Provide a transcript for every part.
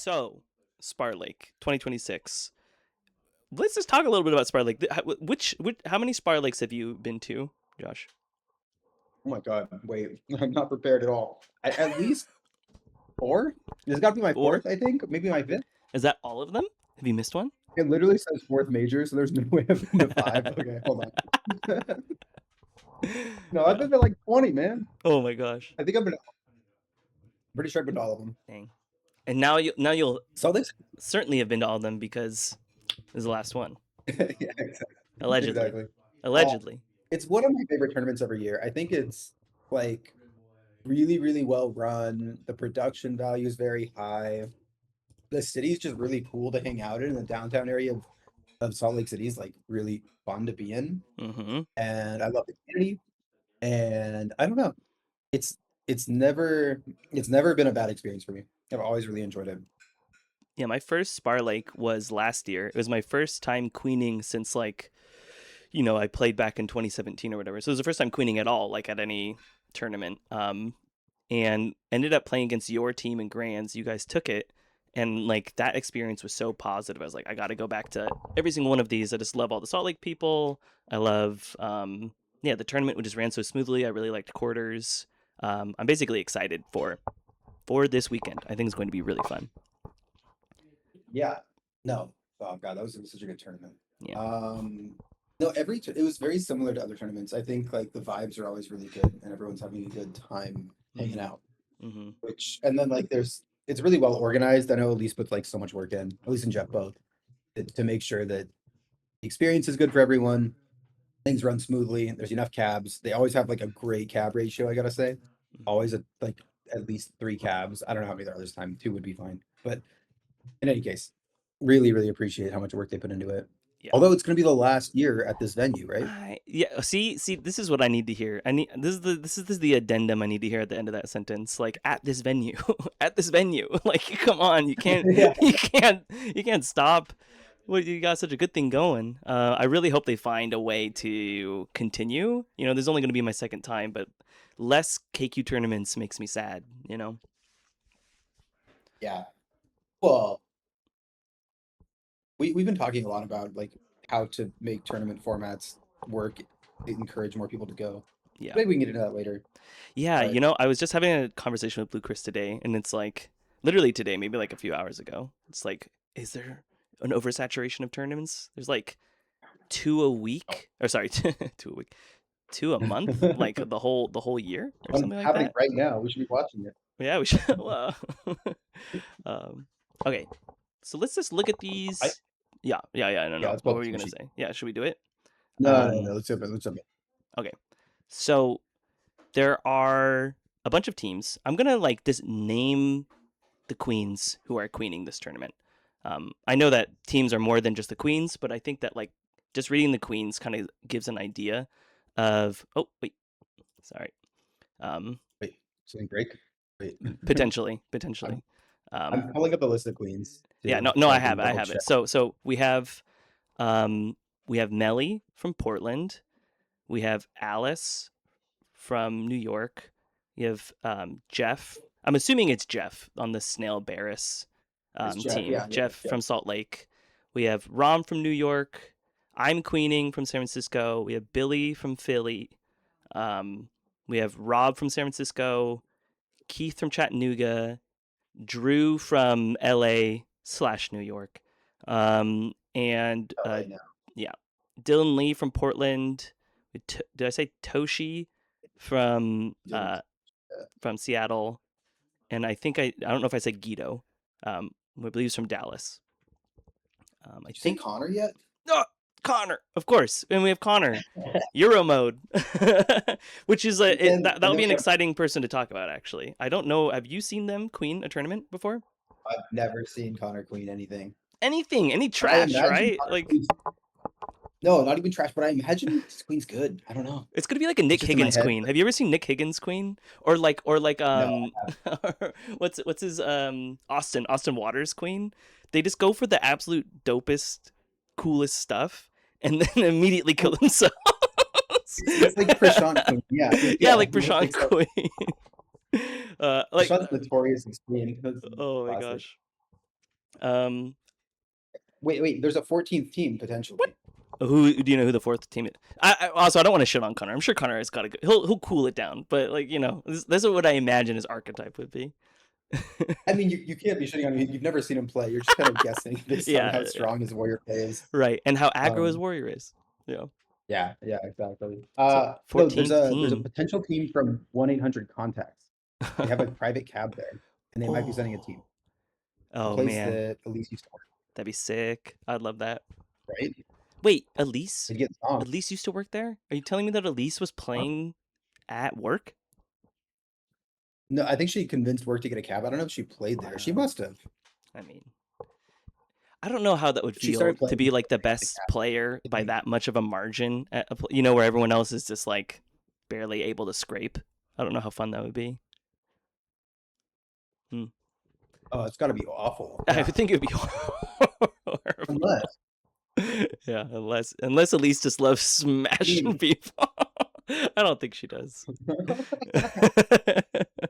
So, Spar Lake 2026. Let's just talk a little bit about Spar Lake. How many Spar Lakes have you been to, Josh? Oh my God, wait, I'm not prepared at all. At least four? This has got to be my Four? fourth, I think. Maybe my fifth. Is that all of them? Have you missed one? It literally says fourth major, so there's no way I've been to five. Okay, hold on. No, I've Yeah. been to like 20, man. Oh my gosh. I think I've been pretty sure I've been to all of them. Dang. And now you'll Salt Lake City. certainly have been to all of them because this is the last one. Yeah, exactly. Allegedly. Exactly. Uh, Allegedly. it's one of my favorite tournaments every year. I think it's like really, really well run. The production value is very high. The city's just really cool to hang out in. The downtown area of Salt Lake City is like really fun to be in, Mm-hmm. and I love the community. And I don't know, it's it's never been a bad experience for me. I've always really enjoyed it. Yeah, my first Spar Lake was last year. It was my first time queening since I played back in 2017 or whatever. So it was the first time queening at all, like at any tournament. And ended up playing against your team in Grands. You guys took it, and like that experience was so positive. I was like, I got to go back to every single one of these. I just love all the Salt Lake people. I love, yeah, the tournament just ran so smoothly. I really liked quarters. I'm basically excited for this weekend. I think it's going to be really fun. Yeah, no, oh God, that was such a good tournament. Yeah. Um, no, it was very similar to other tournaments. I think like the vibes are always really good, and everyone's having a good time hanging Mm-hmm. out. Mm-hmm. And then like it's really well organized. I know Elise puts like so much work in, Elise and Jeff both, to make sure that the experience is good for everyone. Things run smoothly. There's enough cabs. They always have like a great cab ratio, I gotta say. Always like at least three cabs. I don't know how many there are this time. Two would be fine. But in any case, really, really appreciate how much work they put into it. Yeah. Although it's gonna be the last year at this venue, right? Yeah. See. This is what I need to hear. I need this is the addendum I need to hear at the end of that sentence. Like at this venue, at this venue. Like, come on, you can't, Yeah. you can't stop. Well, you got such a good thing going. I really hope they find a way to continue. This is only going to be my second time, but less KQ tournaments makes me sad. Yeah. Well, we've been talking a lot about like how to make tournament formats work, encourage more people to go. Yeah. Maybe we can get into that later. Yeah, But I was just having a conversation with Blue Chris today, and it's like literally today, maybe like a few hours ago. It's like, is there an oversaturation of tournaments? There's like two a week, or sorry, two a week, two a month, like the whole year or one something like happening that. right now. We should be watching it. Yeah, we should. Well, um, okay, so let's just look at I these. Yeah, yeah, yeah. I don't Yeah, know. let's What pull up were the you team gonna sheet. say? Yeah, should we do it? No, no, Um, no. Let's jump in. Let's jump in. okay. So there are a bunch of teams. I'm gonna like just name the queens who are queening this tournament. I know that teams are more than just the queens, but I think that like just reading the queens kind of gives an idea of. Oh wait, sorry. Um, Wait, something break? Wait. potentially. I'm Um, pulling up the list of queens yeah, too, no, so I I have can I double have it. check. So um, we have Melly from Portland. We have Alice from New York. You have Jeff. I'm assuming it's Jeff on the Snail Barris It's Jeff. team. Yeah, yeah, Jeff yeah. from Salt Lake. We have Rom from New York. I'm Queening from San Francisco. We have Billy from Philly. Um, we have Rob from San Francisco. Keith from Chattanooga. Drew from LA/New York. And LA now. yeah, Dylan Lee from Portland. Did I say Toshi from Didn't. Seattle? And I don't know if I said Guido. I believe he's from Dallas. I Did you say think Connor yet? no, Connor, of course, and we have Connor, Euro mode, which is And I that'll know be an we have. exciting person to talk about. Actually, I don't know. Have you seen them queen a tournament before? I've never seen Connor Queen anything. Anything, any But I trash, imagine right? Connor Like Queen's no, not even trash. But I imagine this Queen's good. I don't know. it's gonna be like a It's Nick just in my Higgins head. queen. Have you ever seen Nick Higgins queen? Or like No, what's his Austin Waters queen? They just go for the absolute dopest, coolest stuff, and then immediately kill oh, themselves. it's like Prashant Queen. Yeah, Yeah, yeah. like Prashant Queen. Like Prashant's notorious as Queen. That's oh my classic. gosh. Um, Wait. There's a 14th team what? potentially. Who do you know who the fourth team is? Also, I don't want to shit on Connor. I'm sure Connor has got to go. He'll cool it down, but like this is what I imagine his archetype would be. I mean, you can't be shitting on him. You've never seen him play. You're just kind of guessing based on Yeah, how yeah, strong his warrior play is. right. And how aggro his Um, warrior is. Yeah. yeah, exactly. So No, 14th there's a team. potential team from 1-800 Contacts. They have a private cab there, and they might be sending a Oh, team. The oh place man, that Elise used to work, that'd be sick. I'd love that. right? Wait, Elise? They'd get stomped. Elise used to work there? Are you telling me that Elise was Huh? playing at work? No, I think she convinced work to get a cab. I don't know if she played there. She Wow. must have. I mean, I don't know how that would She feel started to playing be before like the they had the best cab. player I by think. that much of a margin, where everyone else is just like barely able to scrape. I don't know how fun that would be. Hmm. Oh, it's got to be awful. I would Yeah, think it would be horrible. unless Yeah, unless Elise just loves I smashing mean, people. I don't think she does.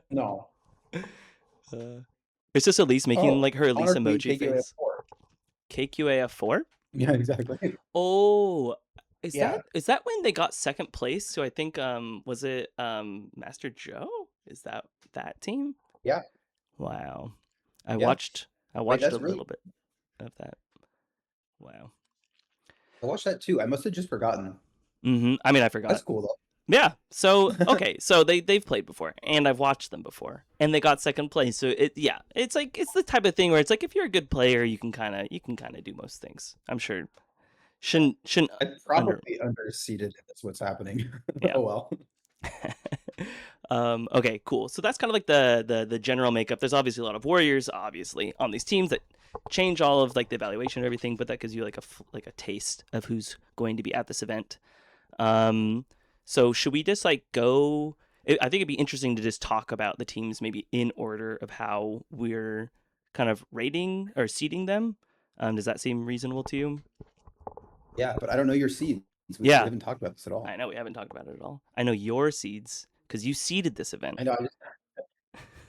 no. It's just Elise making Oh, like her Elise Honor Queen emoji KQA face. 4. KQAF4? Yeah, exactly. Oh, is Yeah, that when they got second place? So I think was it Master Joe? Is that team? yeah, Wow. I yeah. watched I Wait, watched a that's little really. bit of that. Wow. I watched that too. I must have just forgotten. I mean, I That's forgot. cool Yeah. So though. okay. So they've played before, and I've watched them before, and they got second place. So it's like it's the type of thing where it's like if you're a good player, you can kind of do most things. I'm sure. Shouldn't I under probably underseeded. That's what's happening. yeah. Oh well. Okay, cool. So that's kind of like the general makeup. There's obviously a lot of warriors, obviously, on these teams that change all of like the evaluation and everything, but that gives you like a taste of who's going to be at this event. Um, so should we just like go? I think it'd be interesting to just talk about the teams maybe in order of how we're kind of rating or seeding them. Does that seem reasonable to you? Yeah, but I don't know your seeds. We Yeah, haven't talked about this at all. I know we haven't talked about it at all. I know your seeds because you seeded this event. I know.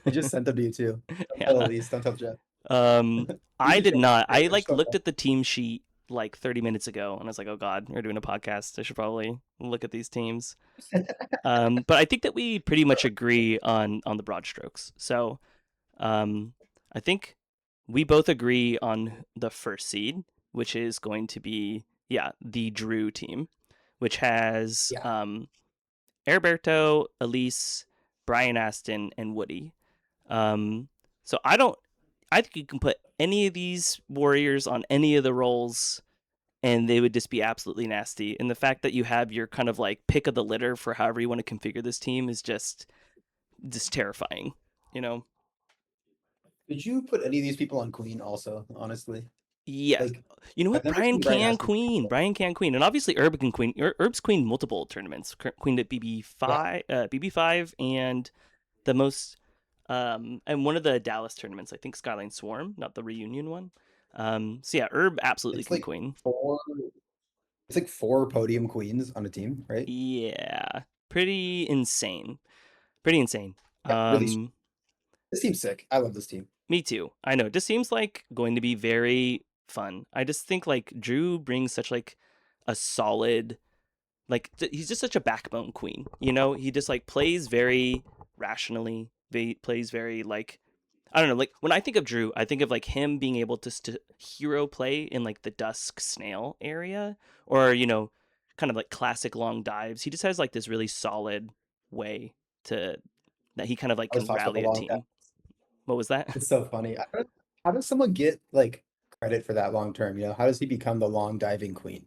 I just sent them to you too. Don't tell Yeah. Elise. Don't tell Jeff. Um, You I should did share. not. I Share like stuff. looked at the team sheet like 30 minutes ago, and I was like, "Oh God, we're doing a podcast. I should probably look at these teams." But I think that we pretty much agree on the broad strokes. So, um, I think we both agree on the first seed, which is going to be the Drew team, which has Yeah. Heriberto, Elise, Brian Aston, and Woody. Um, so I think you can put any of these warriors on any of the roles and they would just be absolutely nasty. And the fact that you have your kind of like pick of the litter for however you want to configure this team is just terrifying, you know? Did you put any of these people on Queen also, honestly? Yes. Like, You know I've what? never Brian seen Brian can Aston. queen. Brian can queen. And obviously Herb can queen. Herb's queen multiple tournaments. Queen at Yeah. BB5 and the most and one of the Dallas tournaments, I think Skyline Swarm, not the reunion one. So yeah, Herb absolutely It's can like queen. four. It's like four podium queens on a team, right? Yeah, pretty insane. Pretty insane. Yeah, really. Um, This team's sick. I love this team. Me too. I know. It just seems like going to be very fun. I just think like Drew brings such like a solid he's just such a backbone queen. He just like plays very rationally. Plays very like I don't know. Like when I think of Drew, I think of like him being able to hero play in like the dusk snail area, or kind of like classic long dives. He just has like this really solid way to that he kind of like I was can talks about the rally a long team. What was that? It's so funny. How does someone get like credit for that long term? How does he become the long diving queen?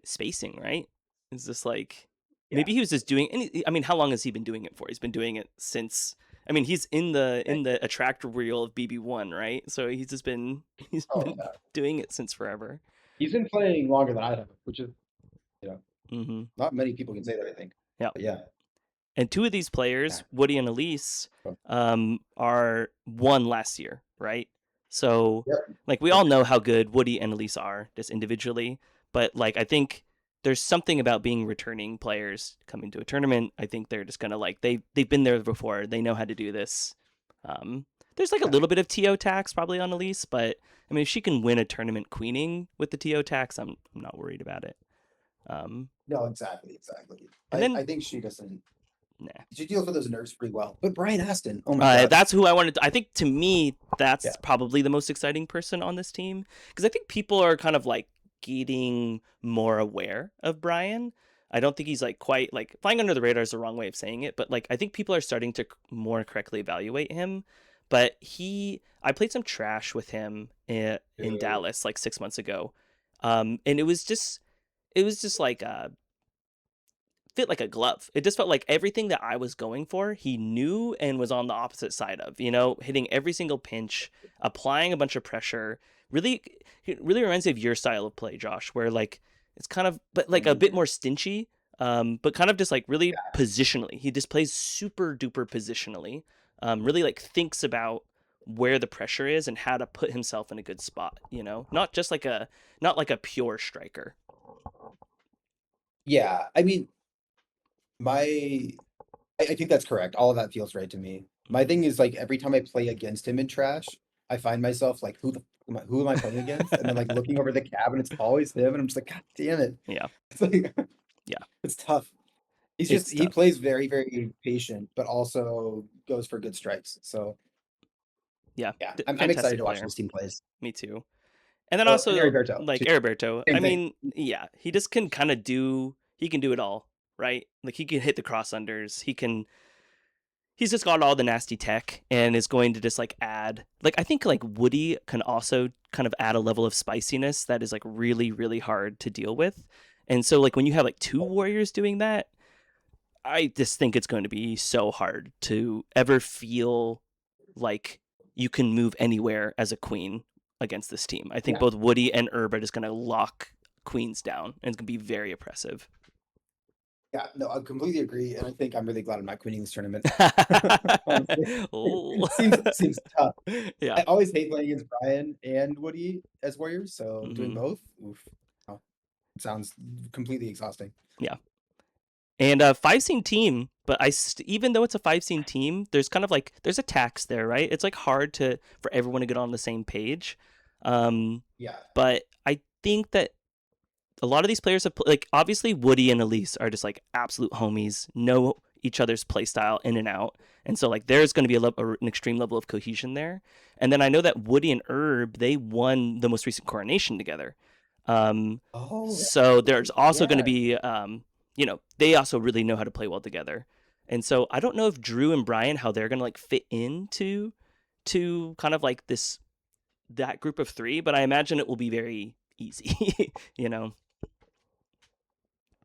Spacing, right? It's just like Yeah, maybe he was just doing any. I mean, how long has he been doing it for? He's been doing it since. I mean, he's in the right. in the attractor reel of BB1, right? So he's Oh been yeah, doing it since forever. he's been playing longer than I have, which is you know Mm-hmm. not many people can say that. I think, Yeah. but yeah, And two of these yeah. players, Woody and Elise, are won last year, right? So, Yep. like, we all know how good Woody and Elise are just individually, but like, I think there's something about being returning players coming to a tournament. I think they're just gonna like they've been there before. They know how to do this. Um, There's like a Yeah. little bit of TO tax probably on Elise, but I mean, if she can win a tournament queening with the TO tax, I'm not worried about it. Um, No, exactly, exactly. and I then, I think she doesn't. nah. She deals with those nerves pretty well. But Brian Aston, oh my god. That's who I wanted to, I think to me, Yeah. that's probably the most exciting person on this team. Because I think people are kind of like getting more aware of Brian. I don't think he's like quite like flying under the radar is the wrong way of saying it, but like I think people are starting to more correctly evaluate him. But I played some trash with him in Ew. Dallas like 6 months ago, and it was just like fit like a glove. It just felt like everything that I was going for, he knew and was on the opposite side of, hitting every single pinch, applying a bunch of pressure. Really, it really reminds me of your style of play, Josh, where like it's kind of, but like a bit Mm, more stinchy, but kind of just like really yeah. positionally. He just plays super duper positionally, really like thinks about where the pressure is and how to put himself in a good spot, not just like not like a pure striker. Yeah. I mean, my I think that's correct. All of that feels right to me. My thing is like every time I play against him in trash, I find myself like, who am I playing against? And then like looking over the cab and it's always him, and I'm just like, God damn it. Yeah, It's like yeah, it's tough. it's He tough. plays very, very patient, but also goes for good strikes. So Yeah, yeah, I'm excited fantastic to watch player. this team plays. Me too. And then Oh, and also Heriberto like too. Heriberto. I Same thing. mean, yeah, he just can kind of he can do it all, right? Like he can hit the cross unders. He's just got all the nasty tech and is going to just like add like I think like Woody can also kind of add a level of spiciness that is like really really hard to deal with. And so like when you have like two warriors doing that, I just think it's going to be so hard to ever feel like you can move anywhere as a queen against this team. I think Yeah, both Woody and Herb are just going to lock queens down, and it's going to be very oppressive. yeah, no, I completely agree, and I think I'm really glad I'm not quitting this tournament. Honestly, Oh. it seems tough. Yeah. I always hate playing against Brian and Woody as warriors, so doing Hmm. both, oof, oh, sounds completely exhausting. Yeah. And a five scene team, but even though it's a five scene team, there's kind of like there's a tax there, right? It's like hard to for everyone to get on the same page. Um, Yeah. but I think that a lot of these players have like obviously Woody and Elise are just like absolute homies, know each other's play style in and out, and so like there's going to be an extreme level of cohesion there. And then I know that Woody and Herb they won the most recent coronation together, um, Oh, that's so there's right. also going to Yeah. be they also really know how to play well together, and so I don't know if Drew and Brian how they're going to like fit into to kind of like that group of three, but I imagine it will be very easy, you know.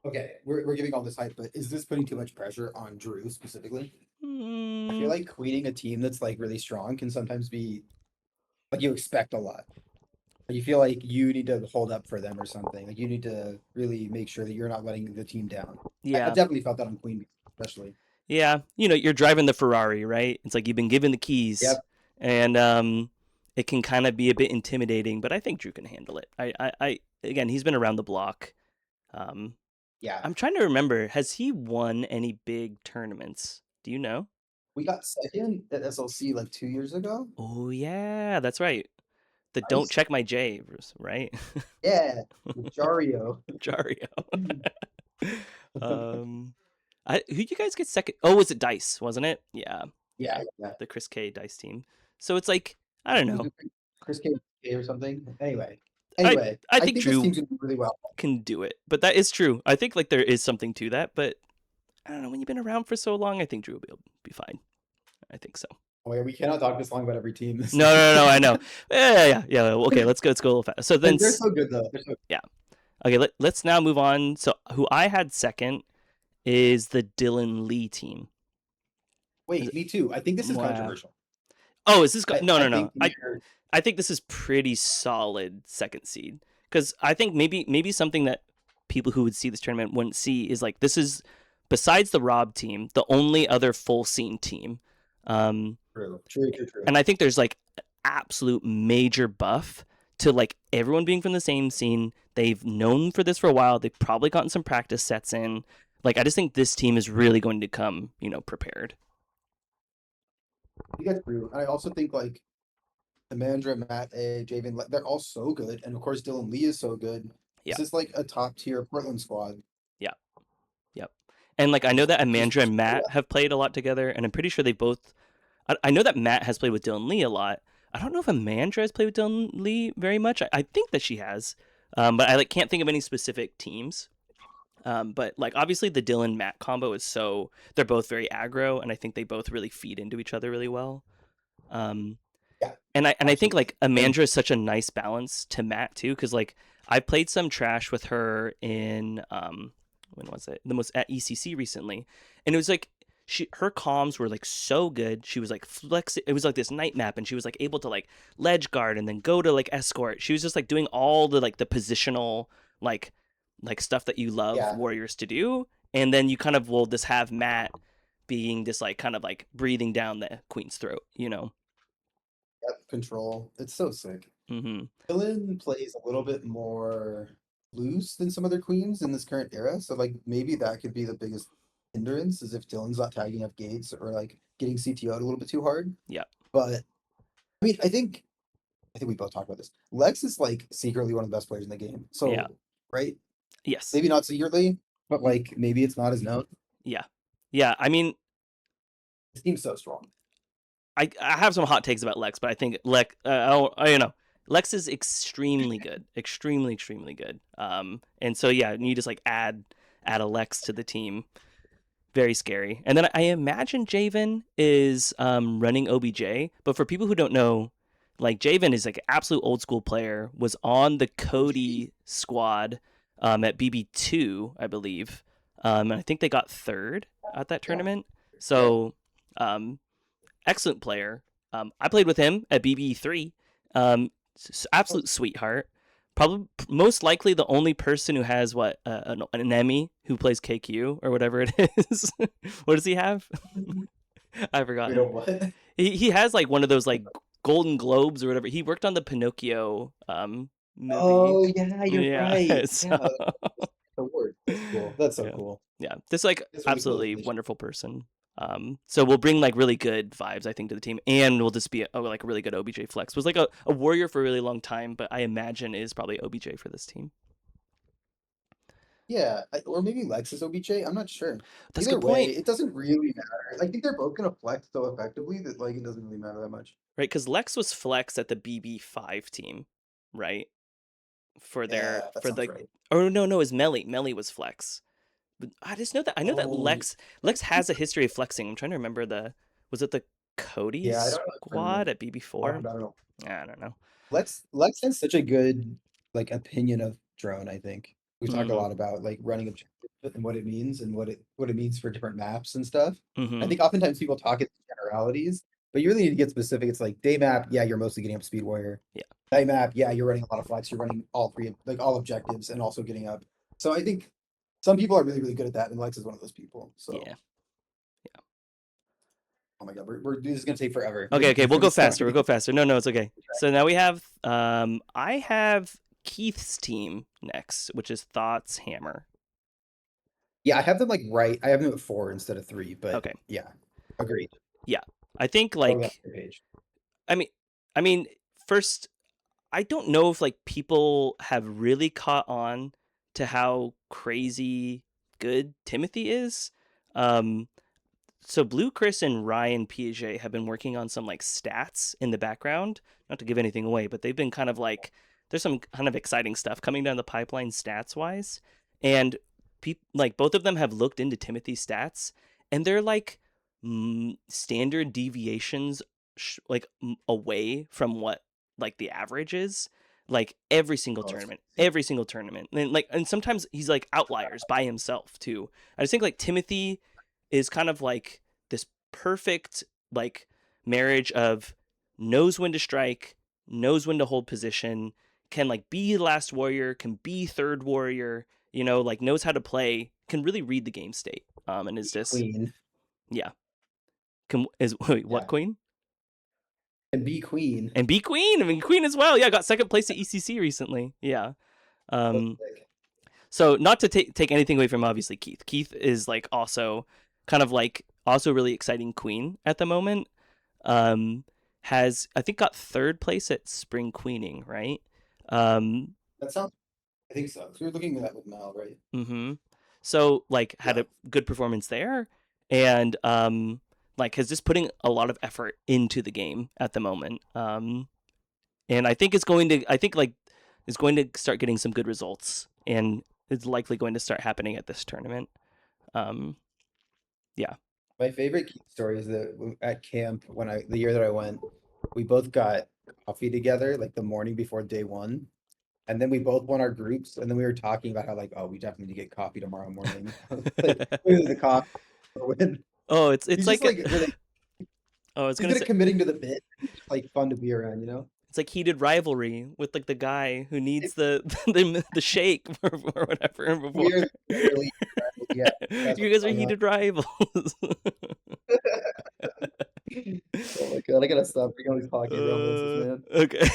Okay, we're giving all this hype, but is this putting too much pressure on Drew specifically? I feel Mm, like queening a team that's like really strong can sometimes be like you expect a lot. You feel like you need to hold up for them or something. Like you need to really make sure that you're not letting the team down. I've yeah. definitely felt that on Queen, especially. Yeah. You're driving the Ferrari, right? It's like you've been given the keys Yep. and it can kind of be a bit intimidating, but I think Drew can handle it. Again, he's been around the block. Um, Yeah. I'm trying to remember, has he won any big tournaments? Do you know? We got second at SLC like 2 years ago. Oh yeah, that's right. The don't Nice. check my J, right? Yeah. With Jario. Jario. um, who you guys get second? Oh, was it Dice? Wasn't it? Yeah, Yeah. Yeah. the Chris K Dice team. So it's like I don't Was know. it Chris K or something? Anyway. I Anyway, I I think think this Drew team's gonna do really well. can do it, but that is true. I think like there is something to that, but I don't know. When you've been around for so long, I think Drew will be fine. I think so. Oh, yeah, we cannot talk this long about every team this No, no, no, no. I season. know. Yeah. Okay, let's go a little fast. So then, They're so good though. They're so yeah. Okay, let's now move on. So who I had second is the Dylan Lee team. Is Wait, it, me too. I think this is wow. controversial. Oh, is this no, I no, no. think we're I think this is pretty solid second seed because I think maybe something that people who would see this tournament wouldn't see is like this is besides the Rob team the only other full scene team, um, true. True, true, true. and I think there's like absolute major buff to like everyone being from the same scene. They've known for this for a while. They've probably gotten some practice sets in. Like I just think this team is really going to come prepared. You get through. I also think like Amandra, Matt, A, Javen, like, they're all so good, and of course Dylan Lee is so good. Yeah, This is like a top tier Portland squad. yeah, yep. And like I know Just, that just Amandra and Matt yeah, have played a lot together, and I'm pretty sure they both. I know that Matt has played with Dylan Lee a lot. I don't know if Amandra has played with Dylan Lee very much. I think that she has, but I like can't think of any specific teams. But like obviously the Dylan Matt combo is so they're both very aggro, and I think they both really feed into each other really well. Um, yeah, and I think absolutely. like And Amandra is such a nice balance to Matt too, because like I played some trash with her in when was it the most at ECC recently, and it was like her comms were like so good. She was like flex. It was like this night map, and she was like able to like ledge guard and then go to like escort. She was just like doing all the like the positional like stuff that you love yeah, warriors to do, and then you kind of will just have Matt being this like kind of like breathing down the queen's throat, you know. control. It's so sick. Mm-hmm. Dylan plays a little bit more loose than some other queens in this current era, so like maybe that could be the biggest hindrance is if Dylan's not tagging up gates or like getting CTO'd a little bit too hard. Yeah. But I mean, I think we both talked about this. Lex is like secretly one of the best players in the game. Yeah. So, right? Yes. Maybe not secretly, but like maybe it's not as known. Yeah. Yeah. I mean, His team's so strong. I have some hot takes about Lex, but I think you know, Lex is extremely good, extremely extremely good. And so yeah, you just like add a Lex to the team. Very scary. And then I imagine Javen is running OBJ, but for people who don't know, like Javen is like an absolute old school player. Was on the OG. Cody squad at BB2, I believe, and I think they got third at that Yeah. tournament. Yeah. So um, excellent player. I played with him at BB3. Um, absolute sweetheart. Probably most likely the only person who has what an Emmy who plays KQ or whatever it is. What does he have? I've We know forgotten. what? He has like one of those like Golden Globes or whatever. He worked on the Pinocchio movie. Oh yeah, you're Yeah. right. So Yeah, the word. That's cool. That's so yeah, cool. yeah. Just like It's really cool absolutely addition. wonderful person. So we'll bring like really good vibes, I think, to the team, and we'll just be like a really good OBJ flex. Was like a warrior for a really long time, but I imagine is probably OBJ for this team. Yeah, or maybe Lexus OBJ. I'm not sure. That's a Either good way, point, it doesn't really matter. I think they're both gonna flex so effectively that like it doesn't really matter that much. right? Because Lex was flex at the BB5 team, right? For their Yeah, that for sounds the right. or no, it was Melly. Melly was flex. But I just know that Oh, Lex has a history of flexing. I'm trying to remember the was it the Cody yeah, I don't know the squad tournament. at I BB4? don't know. I don't know. Lex has such a good like opinion of drone, I think. We talk a Mm-hmm. lot about like running objective and what it means and what it means for different maps and stuff. I Mm-hmm. think oftentimes people talk in generalities, but you really need to get specific. It's like day map, yeah, you're mostly getting up speed warrior. Yeah. Night map, yeah, you're running a lot of flex, you're running all three like all objectives and also getting up. So I think some people are really, really good at that, and Lex is one of those people. So Yeah. oh my god, this is gonna take forever. Okay, we'll I'm go faster. We'll sorry. go faster. No, it's okay. So now we have I have Keith's team next, which is Thoughts Hammer. Yeah, I have them like right. I have them at 4 instead of 3, but Okay. yeah, agreed. Yeah. I think Totally on like the page. I mean I mean first I don't know if like people have really caught on to how crazy good Timothy is. Um so Blue Chris and Ryan Piaget have been working on some like stats in the background. Not to give anything away, but they've been kind of like there's some kind of exciting stuff coming down the pipeline stats wise, and like both of them have looked into Timothy's stats, and they're like standard deviations like away from what like the average is. Like Oh, that's every single tournament, and sometimes he's like outliers by himself too. I just think like Timothy is kind of like this perfect like marriage of knows when to strike, knows when to hold position, can like be last warrior, can be third warrior, you know, like knows how to play, can really read the game state. And is just queen. yeah, can is wait, what Yeah, queen? and be queen. And be queen. I mean queen as well. Yeah, got second place at ECC recently. Yeah. That's Um sick. so not to take anything away from obviously Keith. Keith is like also kind of like also really exciting queen at the moment. um, has I think got third place at spring queening, right? Um, That sounds. I think so. So you're looking at that with Mel, right? mm-hmm. So like had Yeah. a good performance there, and like has just putting a lot of effort into the game at the moment. And I think it's going to I think like is going to start getting some good results, and it's likely going to start happening at this tournament. Um, yeah. My favorite key story is that at camp when the year that I went, we both got coffee together like the morning before day one, and then we both won our groups, and then we were talking about how like, oh, we definitely need to get coffee tomorrow morning. Like clearly the coffee will win. Oh, it's He's just like like really oh, I was he's gonna good say at committing to the bit. It's just like fun to be around, it's like heated rivalry with like the guy who needs the the shake or whatever before. We are literally yeah, that's You what's guys are going on. heated rivals. Oh my god, I gotta stop bringing all these hockey references, man. Okay.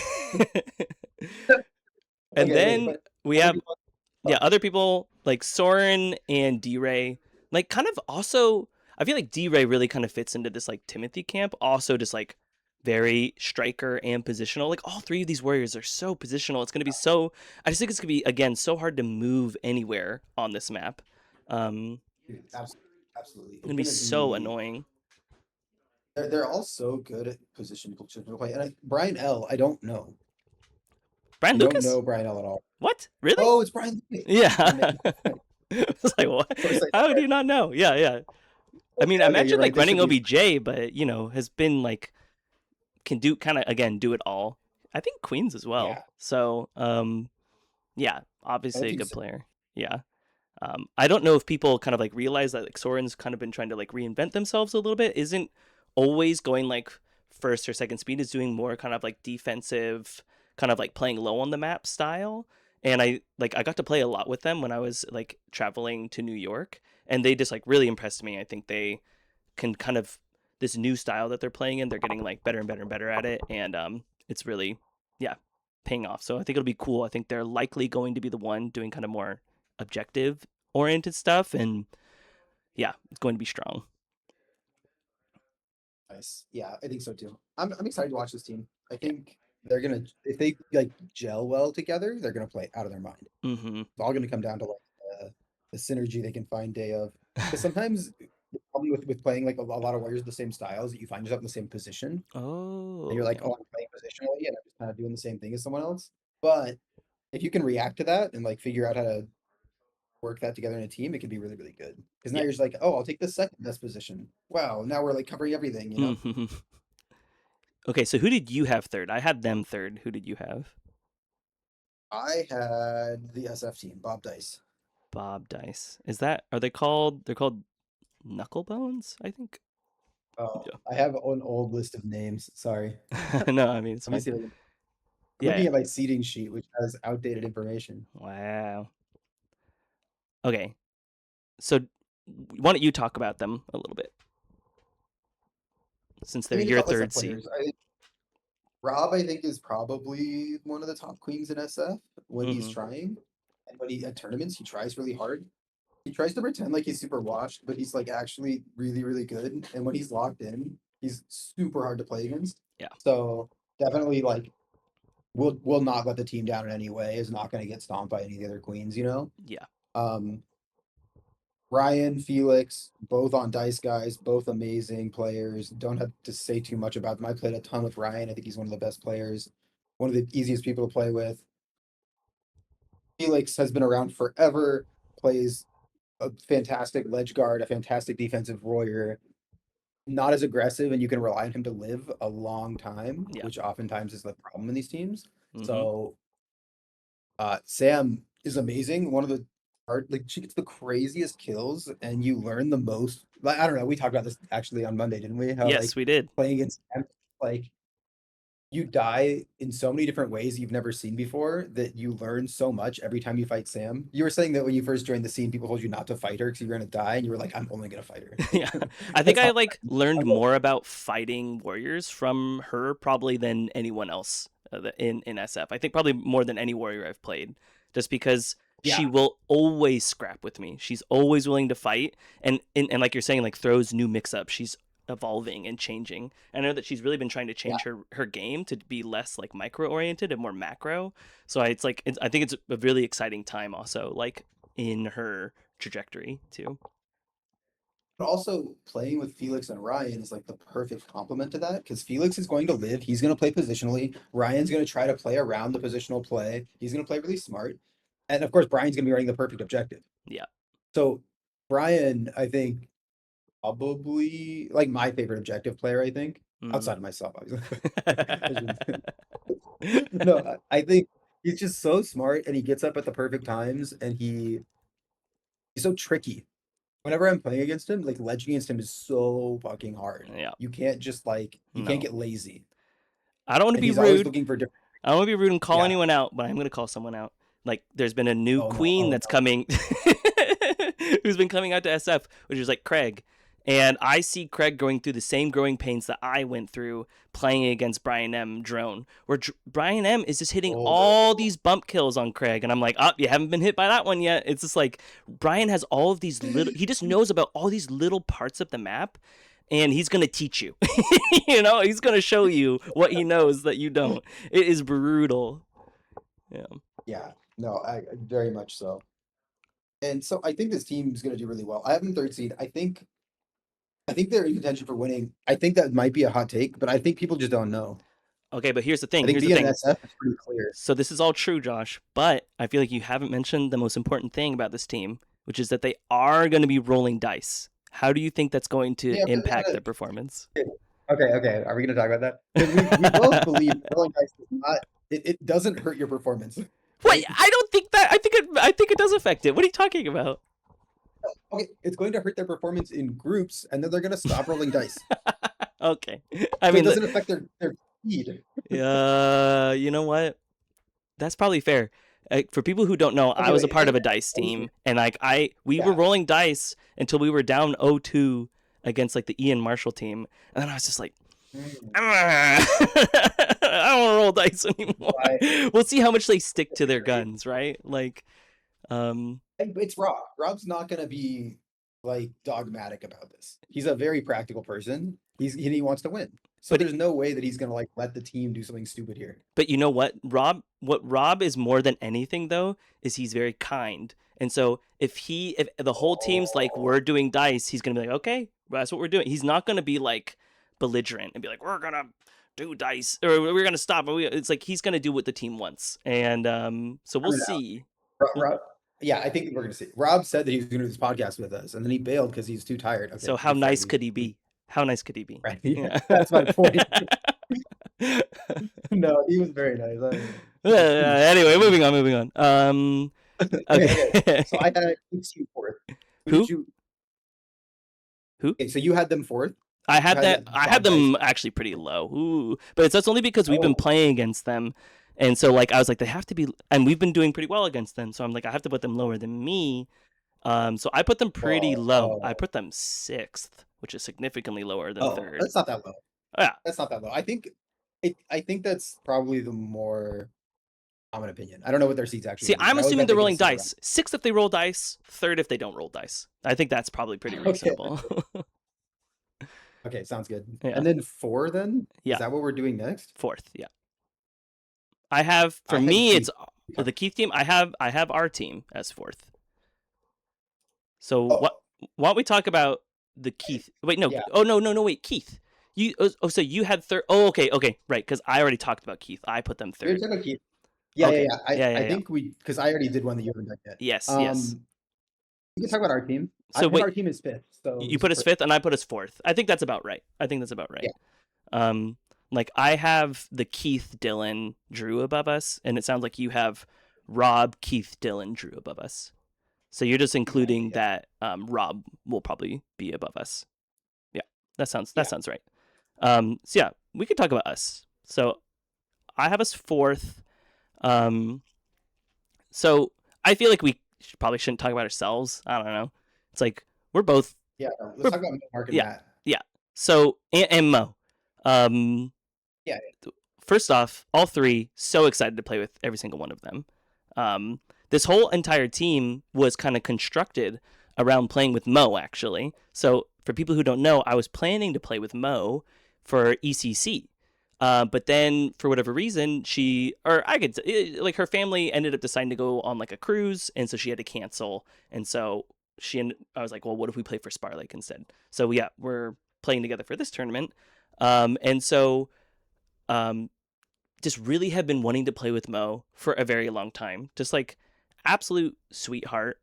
And Okay, wait, then but we other have people yeah, talk. other people like Soren and D-Ray, like kind of also I feel like D-Ray really kind of fits into this like Timothy camp, also just like very striker and positional. Like all three of these warriors are so positional. It's gonna be so I just think it's gonna be again so hard to move anywhere on this map. Dude, absolutely, absolutely. It's It's gonna be gonna so be annoying. they're all so good at position play. And Brian L, I don't know. Brian I don't Lucas? know Brian L at all. What? Really? Oh, it's Brian Lucas. Yeah. My man. It's like what? Of course I How know do it. you not know? Yeah, yeah. I mean, Okay, you're imagine right. like This should running be OBJ, but has been like can do kind of again do it all. I think Queens as well. yeah. So yeah, Oh, that obviously a team's good sick. player. Yeah. I don't know if people kind of like realize that like Soren's kind of been trying to like reinvent themselves a little bit. Isn't always going like first or second speed. Is doing more kind of like defensive, kind of like playing low on the map style. And I got to play a lot with them when I was like traveling to New York, and they just like really impressed me. I think they can kind of this new style that they're playing in. They're getting like better and better and better at it, and it's really yeah paying off. So I think it'll be cool. I think they're likely going to be the one doing kind of more objective oriented stuff, and yeah, it's going to be strong. Nice. Yeah, I think so too. I'm excited to watch this team. I Yeah. think they're gonna if they like gel well together, they're gonna play out of their mind. Mm-hmm. It's all gonna come down to like the synergy they can find day of. Because sometimes the problem with playing like a lot of warriors with the same styles that you find yourself in the same position and Oh you're like, yeah. oh, I'm playing positionally and I'm just kind of doing the same thing as someone else. But if you can react to that and like figure out how to work that together in a team, it can be really, really good. Because now Yeah. you're just like, oh, I'll take the second best position. Wow, now we're like covering everything, you know? Mm-hmm. Okay, so who did you have third? I had them third. Who did you have? I had the SF team, Bob Dice. Bob Dice. Is that are they called? They're called Knucklebones, I think. Oh, I have an old list of names. Sorry. Yeah. No, I mean it's Let me fine. see if I can. I'm Yeah. looking at my seating sheet, which has outdated information. Wow. Okay. So why don't you talk about them a little bit since I they're mean, the your top third SF seed? players. Rob, I think, is probably one of the top queens in SF when he's Mm-hmm. trying. And when he at tournaments, he tries really hard. He tries to pretend like he's super washed, but he's like actually really, really good. And when he's locked in, he's super hard to play against. Yeah. So definitely like will not let the team down in any way, is not gonna get stomped by any of the other queens, you know? Yeah. Um Ryan, Felix, both on Dice Guys, both amazing players. Don't have to say too much about them. I played a ton with Ryan. I think he's one of the best players, one of the easiest people to play with. Felix has been around forever, plays a fantastic ledge guard, a fantastic defensive warrior, not as aggressive, and you can rely on him to live a long time, Yeah. which oftentimes is the problem in these teams. Mm-hmm. So Sam is amazing. One of the hard, like she gets the craziest kills, and you learn the most. Like I don't know. We talked about this actually on Monday, didn't we? How Yes, like we did. playing against Sam, like you die in so many different ways you've never seen before that you learn so much every time you fight Sam. You were saying that when you first joined the scene, people told you not to fight her because you were gonna die, and you were like, I'm only gonna fight her. Yeah. Like I think that's I how. like learned more about fighting warriors from her probably than anyone else in SF. I think probably more than any warrior I've played, just because Yeah, she will always scrap with me. She's always willing to fight, and like you're saying, like throws new mix ups. She's evolving and changing. And I know that she's really been trying to Yeah. change her game to be less like micro oriented and more macro. So I think it's a really exciting time also, like in her trajectory too. But also playing with Felix and Ryan is like the perfect complement to that because Felix is going to live. He's going to play positionally. Ryan's going to try to play around the positional play. He's going to play really smart. And of course, Brian's going to be running the perfect objective. Yeah. So Brian, I think, probably like my favorite objective player, I think, Mm. outside of myself, obviously. No, I think he's just so smart and he gets up at the perfect times and he's so tricky. Whenever I'm playing against him, like ledging against him is so fucking hard. Yeah. You can't just like you can't No. get lazy. I don't want to And be he's always rude. looking for different. I don't want to be rude and call Yeah. anyone out, but I'm going to call someone out. Like, there's been a new Oh no. queen Oh that's no. coming, who's been coming out to SF, which is like Craig. And I see Craig going through the same growing pains that I went through playing against Brian M. Drone, where Brian M. is just hitting Oh, all these bump kills on Craig. And I'm like, oh, you haven't been hit by that one yet. It's just like Brian has all of these little, he just knows about all these little parts of the map. And he's going to teach you. He's going to show you what he knows that you don't. It is brutal. Yeah. yeah. No, I very much so. And so I think this team is going to do really well. I have them third seed. I think they're in contention for winning. I think that might be a hot take, but I think people just don't know. Okay, but here's the I thing. think Here's the thing. BNSF is pretty clear. So this is all true, Josh, but I feel like you haven't mentioned the most important thing about this team, which is that they are going to be rolling dice. How do you think that's going to Yeah, but impact their performance? okay. Are we going to talk about that? Because we both believe rolling dice does not. It doesn't hurt your performance, Wait, right? I don't think that. I think it does affect it. What are you talking about? Okay, it's going to hurt their performance in groups, and then they're going to stop rolling dice. Okay. I So it mean, doesn't affect their speed. you know what? That's probably fair. For people who don't know, I Okay, was a wait. part of a dice team, and like we were Yeah. rolling dice until we were down 0-2 against like the Ian Marshall team, and then I was just like, I don't want to roll dice anymore. Why? We'll see how much they stick to their guns, right? Like, um, It's Rob. Rob's not going to be like dogmatic about this. He's a very practical person. He wants to win. So but there's no way that he's going to like let the team do something stupid here. But you know what, What Rob is more than anything though is he's very kind. And so if the whole team's like we're doing dice, he's gonna be like, okay, that's what we're doing. He's not gonna be like belligerent and be like, we're gonna do dice or we're gonna stop. It's like he's gonna do what the team wants, and so we'll see. Rob, yeah, I think we're going to see. Rob said that he was going to do this podcast with us, and then he bailed because he's too tired. Okay, So to how be fair, nice could he be? How nice could he be? right? Yeah. That's my point. No, he was very nice. Anyway, moving on. Okay. So Okay. I had you fourth. Who Who? did you? Who? Okay, so you had them fourth. I You had had that. the I had dog dice. them actually pretty low. Ooh, but that's only because we've been Oh, playing against them, and so like I was like they have to be, and we've been doing pretty well against them. So I'm like I have to put them lower than me. So I put them pretty oh, low. I oh, put them sixth, which is significantly lower than oh. third. That's not that low. Oh, yeah. That's not that low. I think that's probably the more common opinion. I don't know what their seats actually See, going to be, I'm but I would assuming bet they're they get a rolling seat around. dice. Sixth if they roll dice. Third if they don't roll dice. I think that's probably pretty Okay. reasonable. Okay, sounds good. Yeah. And then four then? Yeah. Is that what we're doing next? Fourth. Yeah. I have for I had me Keith. it's the Keith team. I have our team as fourth. So Oh, why don't we talk about the Keith? Wait, no. yeah. Oh no. Wait, Keith. So you had third. Oh, okay, right. Because I already talked about Keith. I put them You're third. talking about Keith. Yeah, yeah, Okay. yeah. I, Yeah, yeah, I yeah. think because I already did one that you haven't done yet. Yes. We can talk about our team. I So have wait, our team is fifth. So you put us fifth, and I put us fourth. I think that's about right. yeah, Um, like I have the Keith, Dylan, Drew above us, and it sounds like you have Rob, Keith, Dylan, Drew above us. So you're just including yeah, that Rob will probably be above us. Yeah, that yeah. sounds right. So yeah, we could talk about us. So I have us fourth. So I feel like we probably shouldn't talk about ourselves. I don't know. It's like we're both. Yeah, no, let's We're, talk about Mark and yeah, Matt. yeah. So and Mo. Um, Yeah, First off, all three so excited to play with every single one of them. This whole entire team was kind of constructed around playing with Mo, actually. So for people who don't know, I was planning to play with Mo for ECC. But then for whatever reason, she or I could like her family ended up deciding to go on like a cruise, and so she had to cancel. And so I was like, well, what if we play for Spar Lake instead? So yeah, we're playing together for this tournament. And so um, just really have been wanting to play with Mo for a very long time. Just like absolute sweetheart.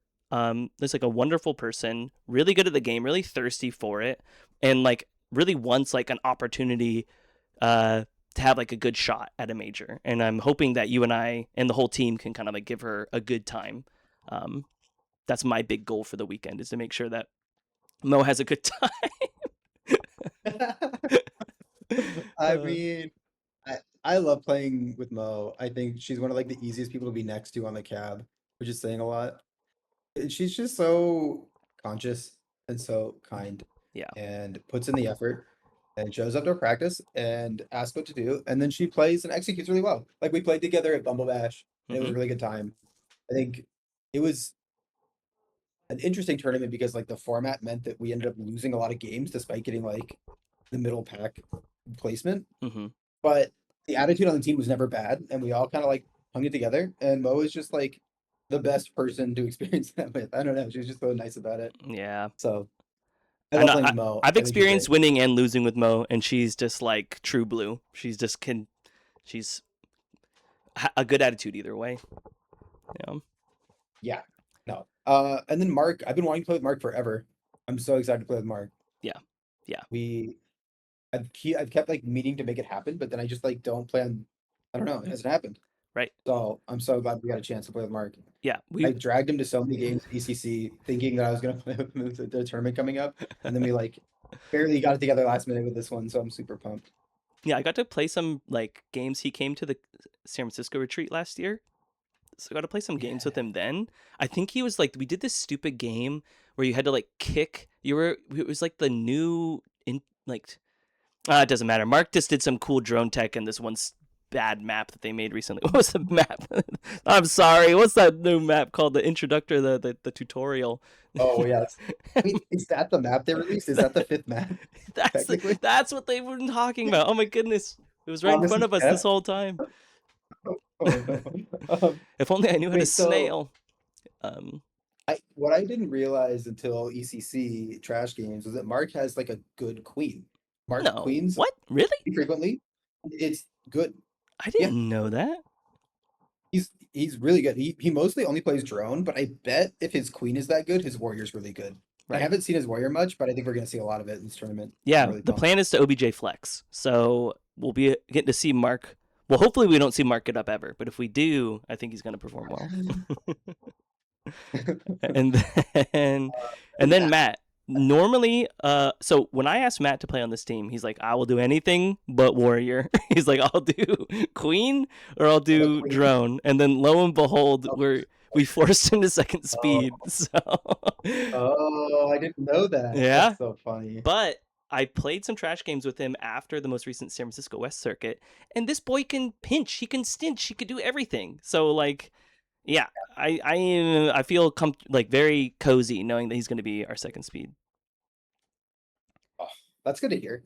Just like a wonderful person, really good at the game, really thirsty for it, and like really wants like an opportunity to have like a good shot at a major. And I'm hoping that you and I and the whole team can kind of like give her a good time. Um, that's my big goal for the weekend is to make sure that Mo has a good time. I mean, I love playing with Mo. I think she's one of like the easiest people to be next to on the cab, which is saying a lot. She's just so conscious and so kind Yeah. and puts in the effort and shows up to practice and asks what to do. And then she plays and executes really well. Like we played together at Bumble Bash and it was Mm-hmm. a really good time. I think it was an interesting tournament because like the format meant that we ended up losing a lot of games despite getting like the middle pack placement. Mm-hmm. But the attitude on the team was never bad, and we all kind of like hung it together. And Mo is just like the best person to experience that with. I don't know, she was just so nice about it. Yeah. So I I love know. playing with Mo. I've I think she's great. experienced winning and losing with Mo, and she's just like true blue. She's just can. She's a good attitude either way. Yeah. Yeah, no. And then Mark, I've been wanting to play with Mark forever. I'm so excited to play with Mark. Yeah. Yeah. We, I've kept like meaning to make it happen, but then I just like don't plan. I don't know, it hasn't happened. Right. So I'm so glad we got a chance to play with Mark. Yeah. I We. dragged him to so many games at ECC, thinking that I was gonna play with him at the tournament coming up, and then we like barely got it together last minute with this one, so I'm super pumped. Yeah. I got to play some like games. He came to the San Francisco retreat last year, so I got to play some games with Yeah. him then. I think he was like we did this stupid game where you had to like kick. You were it was like the new in like it doesn't matter. Mark just did some cool drone tech in this one bad map that they made recently. What was the map? I'm sorry. What's that new map called? The introductor, the tutorial. Oh yes. Wait, is that the map they released? Is that the fifth map? Technically, That's what they were talking about. Oh my goodness. It was right in Thomas front and of us this Jeff. whole time. Oh no. If only I knew how to Wait, so snail. Um, what I didn't realize until ECC Trash Games was that Mark has like a good queen. Mark no. queens What? Really? frequently. It's good. I Yeah, didn't know that. he's really good. He mostly only plays drone, but I bet if his queen is that good, his warrior's really good. I Right. haven't seen his warrior much, but I think we're gonna see a lot of it in this tournament. I'm Yeah, really the pumped. plan is to OBJ flex. So we'll be getting to see Mark. Well, hopefully we don't see Mark get up ever, but if we do, I think he's going to perform well. and then And and then Matt, Matt. Normally, so when I asked Matt to play on this team, he's like, I will do anything but warrior. He's like, I'll do queen or I'll the do queen. drone. And then lo and behold, Oh, we forced him to second speed. oh, So oh, I didn't know that. yeah, That's so funny. but I played some trash games with him after the most recent San Francisco West circuit, and this boy can pinch, he can stinch, he could do everything. So like, yeah, I feel like very cozy knowing that he's going to be our second speed. Oh, that's good to hear.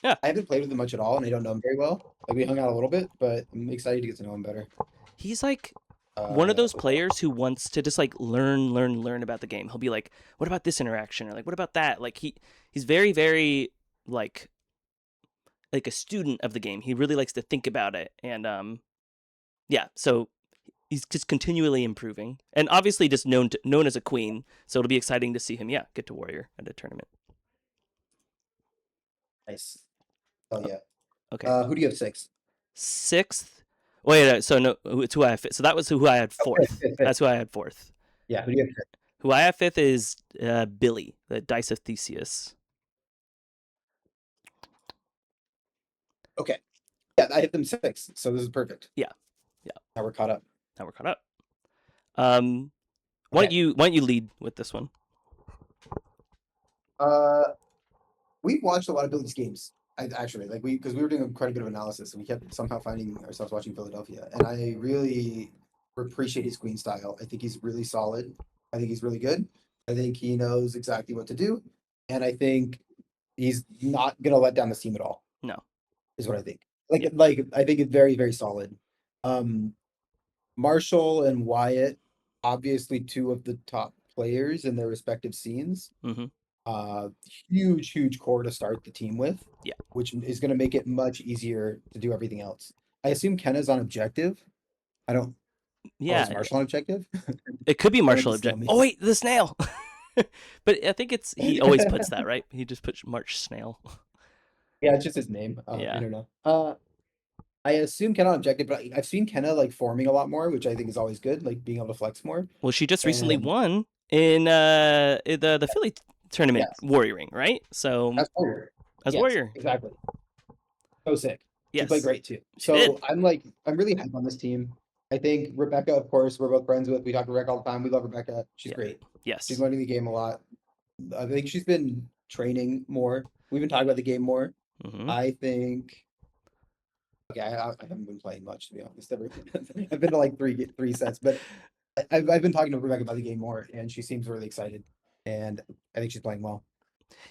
Yeah, I haven't played with him much at all, and I don't know him very well. Like we hung out a little bit, but I'm excited to get to know him better. he's like one of those Okay. players who wants to just like learn about the game. He'll be like, "What about this interaction?" or like, "What about that?" Like he's very very like a student of the game. He really likes to think about it, and yeah. So he's just continually improving, and obviously just known as a queen. So it'll be exciting to see him, yeah, get to warrior at a tournament. Nice. Oh yeah. Okay, Who do you have six? sixth. Wait, so no, it's who I have. So that was who I had Oh, fifth, fourth. fifth, fifth. That's who I had fourth. Yeah, who do you have fifth? Who I have fifth is Billy, the Dice of Theseus. Okay. Yeah, I hit them six, so this is perfect. Yeah, yeah. Now we're caught up. Now we're caught up. Um, Okay. why don't you lead with this one? Uh, we watched a lot of Billy's games. I actually like because we were doing quite a bit of analysis, and we kept somehow finding ourselves watching Philadelphia. And I really appreciate his queen style. I think he's really solid. I think he's really good. I think he knows exactly what to do. and I think he's not gonna let down the team at all, No. is what I think. Yeah. Like I think it's very, very solid. Um, Marshall and Wyatt, obviously two of the top players in their respective scenes. Mm-hmm. Uh, huge, huge core to start the team with, Yeah. which is going to make it much easier to do everything else. I assume Kenna's on objective. I don't. Oh, is Yeah. Marshall on objective? It could be Don't let Marshall this steal object. me. Oh wait, the snail. But I think it's he always puts that, right? He just puts March Snail. Yeah, it's just his name. I Yeah. don't know. I assume Kenna on objective, but I've seen Kenna like forming a lot more, which I think is always good, like being able to flex more. Well, she just recently And won in the Philly tournament yes, Warrioring, right? So that's Warrior. as Yes, Warrior. exactly. So sick. She played Yes. great too. She did. So I'm really hyped on this team. I think Rebecca, of course, we're both friends with. We talk to Rebecca all the time. We love Rebecca. She's Yeah. great. She's Yes. learning the game a lot. I think she's been training more. We've been talking about the game more. Mm-hmm. I think. Okay, I haven't been playing much to be honest. I've been to like three sets, but I've been talking to Rebecca about the game more, and she seems really excited. And I think she's playing well.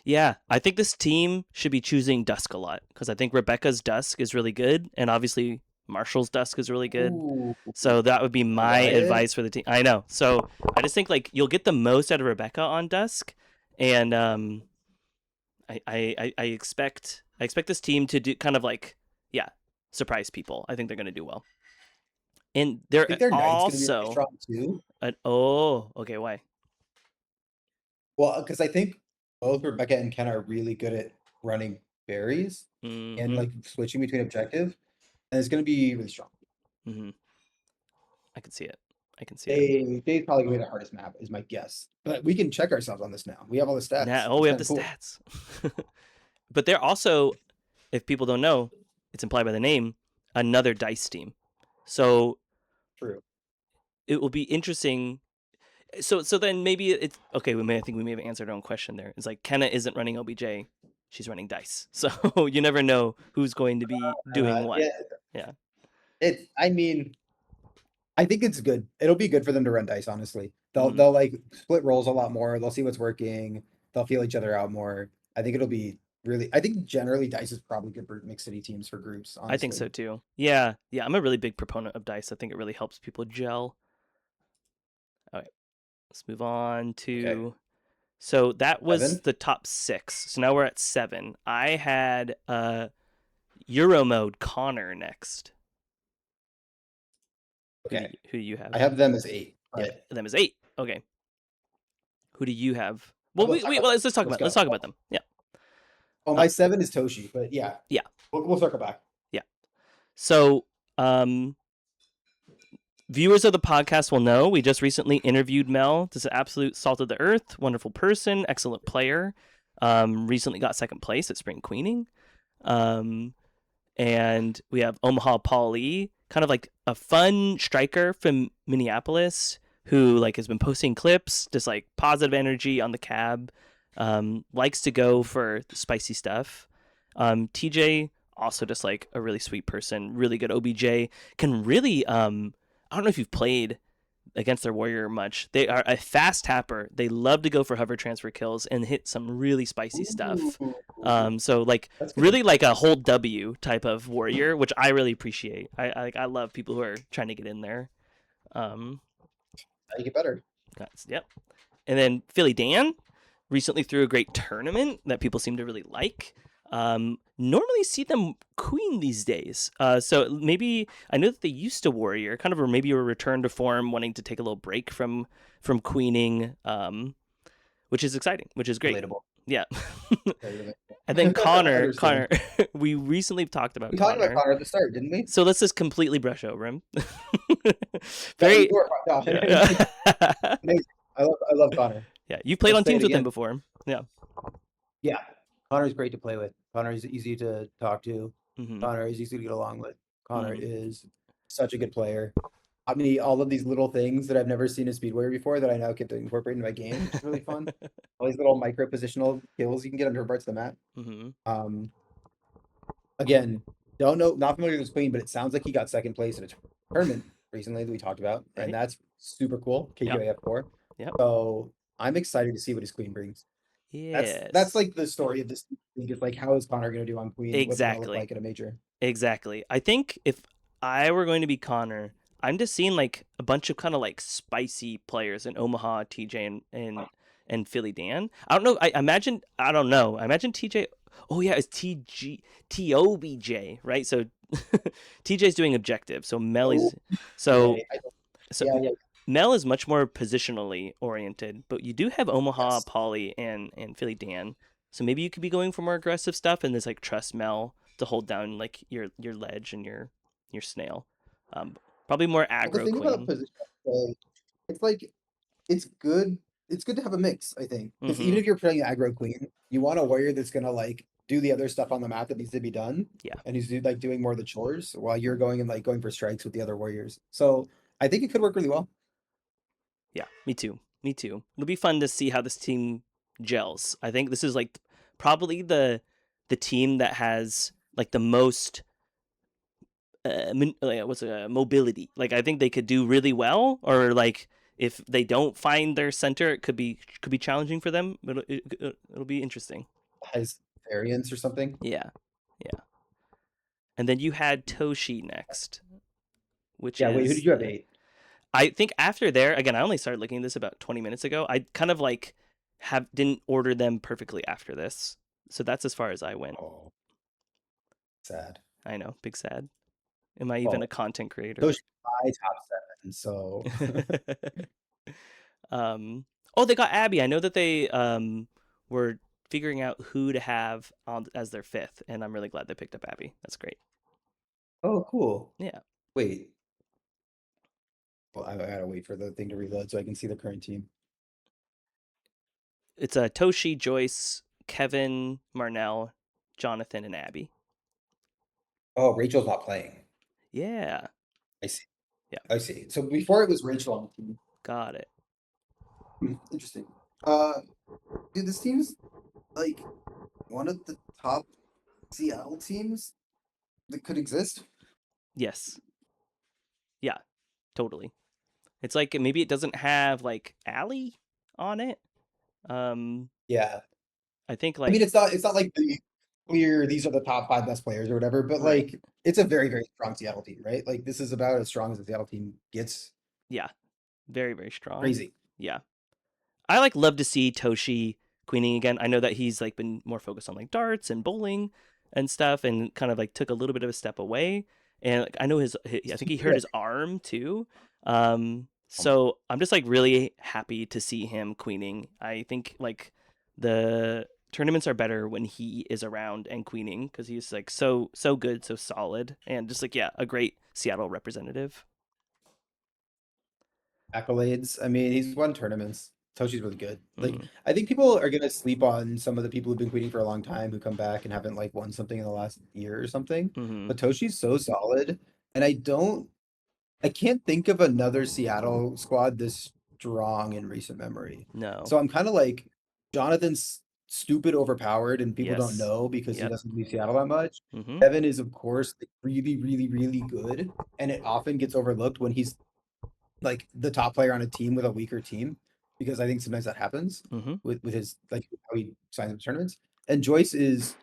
Yeah, I think this team should be choosing Dusk a lot because I think Rebecca's Dusk is really good, and obviously Marshall's Dusk is really good. Ooh, So that would be my Wyatt. advice for the team. I know. So I just think like you'll get the most out of Rebecca on Dusk, and I expect this team to do kind of like yeah surprise people. I think they're gonna do well, and I they're think their knight's going to be really also strong too. oh okay why Well, because I think both Rebecca and Ken are really good at running berries and mm-hmm, like switching between objective, and it's going to be really strong. mm-hmm. I can see it. I can see it. They probably gonna be the hardest map, is my guess. But we can check ourselves on this now. We have all the Now stats. oh It's we have kind the of cool. stats, but they're also if people don't know, it's implied by the name another dice team. So True. it will be interesting. So then maybe it's okay. I think we may have answered our own question there. It's like Kenna isn't running OBJ, she's running dice. So you never know who's going to be doing what. Yeah, Yeah. I mean, I think it's good. It'll be good for them to run dice, honestly. Mm-hmm. They'll like split roles a lot more. They'll see what's working. They'll feel each other out more. I think it'll be really I think generally dice is probably good for mixed city teams for groups, I think honestly. so too. Yeah. Yeah. I'm a really big proponent of dice. I think it really helps people gel. All right. Let's move on Okay. to. So that was Evan? the top six. So now we're at seven. I had Euro mode Connor next. Okay. Who do you I have? have them as 8, Yeah, but them is eight. Okay. Who do you have? Well, let's talk about well, them. let's talk Let's about let's go. talk about them. Yeah. Oh, Uh, my 7 is Toshi, but yeah, yeah. we'll circle back. Yeah. So, viewers of the podcast will know we just recently interviewed Mel. This is an absolute salt of the earth, wonderful person, excellent player. Recently got second place at Spring Queening. Um, and we have Omaha Paulie, kind of like a fun striker from Minneapolis who like has been posting clips, just like positive energy on the cab. Likes to go for the spicy stuff. TJ also just like a really sweet person, really good OBJ. Can really I don't know if you've played against their warrior much. They are a fast tapper. They love to go for hover transfer kills and hit some really spicy stuff. Ooh, So like that's good. really like a whole W type of warrior, which I really appreciate. I love people who are trying to get in there. Um, How you get better. that's yep. And then Philly Dan recently threw a great tournament that people seem to really like. Normally see them queen these days. So maybe I know that they used to warrior, kind of, or maybe a return to form, wanting to take a little break from queening, which is exciting, which is great. Relatable. Yeah. Very And then relatable. Connor, Understand. we recently talked about We talked about Connor. Connor at the start, didn't we? So let's just completely brush over him. Yeah, you Very, were. No, yeah. amazing. I love Connor. Yeah. You've played Let's on say it teams with him again. before. Yeah. Yeah, Connor's great to play with. Connor is easy to talk to. Mm-hmm. Connor is easy to get along with. Connor Mm-hmm. is such a good player. I mean, all of these little things that I've never seen in Speedway before that I now get to incorporate into my game, which is really fun. All these little micro positional kills you can get on different parts of the map. Mm-hmm. Um, again, don't know, not familiar with this queen, but it sounds like he got second place in a tournament recently that we talked about, and Right. that's super cool. Yep. KQAF4. Yep. So I'm excited to see what his queen brings. That's Yes. like the story of this league is like how is Connor going to do on Queen? What's it going to look Exactly. like at a major? Exactly. I think if I were going to be Connor, I'm just seeing like a bunch of kind of like spicy players in Omaha, TJ, and Philly Dan. I don't know. I imagine. I don't know. I imagine TJ. Oh yeah, it's TOBJ, right? So TJ's doing objective. So Oh, Melly's so Jay, I don't, so yeah, yeah, Mel is much more positionally oriented, but you do have Omaha, yes. Polly, and Philly Dan. So maybe you could be going for more aggressive stuff and this like trust Mel to hold down like your ledge and your snail. Um, Probably more Well, the aggro thing about queen. position, play, it's like it's good. It's good to have a mix, I think, because even Mm-hmm. if you're playing aggro queen, you want a warrior that's gonna like do the other stuff on the map that needs to be done, Yeah. and he's like doing more of the chores while you're going and like going for strikes with the other warriors. So I think it could work really well. Yeah. Me too. Me too. It'll be fun to see how this team gels. I think this is like probably the team that has like the most what's mobility. Like I think they could do really well, or like if they don't find their center, it could be challenging for them. But it'll be interesting. Has variants or something. Yeah, yeah. And then you had Toshi next, which Yeah. Wait, who is did you have eight? I think after there again. I only started looking at this about 20 minutes ago. I kind of like have didn't order them perfectly after this, so that's as far as I went. Oh, sad. I know, big sad. Am I even a Well, content creator? those are my top seven. So Oh, they got Abby. I know that they were figuring out who to have on as their fifth, and I'm really glad they picked up Abby. That's great. oh, cool. Yeah, Wait. Well, I gotta wait for the thing to reload so I can see the current team. it's Toshi, Joyce, Kevin, Marnell, Jonathan, and Abby. Oh, Rachel's not playing. Yeah, I see. yeah, I see. So before it was Rachel on the team. got it. Interesting. Uh, dude, this team's like one of the top Seattle teams that could exist. Yes, yeah, totally. It's like maybe it doesn't have like Allie on it. Um, Yeah. I think I mean, like it's not like the clear these are the top five best players or whatever, but right. like it's a very, very strong Seattle team, right? Like this is about as strong as the Seattle team gets. Yeah, very very strong. Crazy. Yeah, I like love to see Toshi queening again. I know that he's like been more focused on like darts and bowling and stuff, and kind of like took a little bit of a step away. And like, I know I think he hurt his arm too. So I'm just like really happy to see him queening. I think like the tournaments are better when he is around and queening because he's like so good, so solid, and just like yeah, a great Seattle representative. Accolades. I mean, he's won tournaments. Toshi's really good. Like, Mm-hmm. I think people are gonna sleep on some of the people who've been queening for a long time who come back and haven't like won something in the last year or something. Mm-hmm. But Toshi's so solid, and I can't think of another Seattle squad this strong in recent memory. No. So I'm kind of like Jonathan's stupid overpowered, and people don't Yes. know because he Yep. doesn't leave Seattle that much. Mm-hmm. Evan is, of course, like, really, really, really good, and it often gets overlooked when he's like the top player on a team with a weaker team, because I think sometimes that happens Mm-hmm. with his like how he signs up tournaments. And Joyce is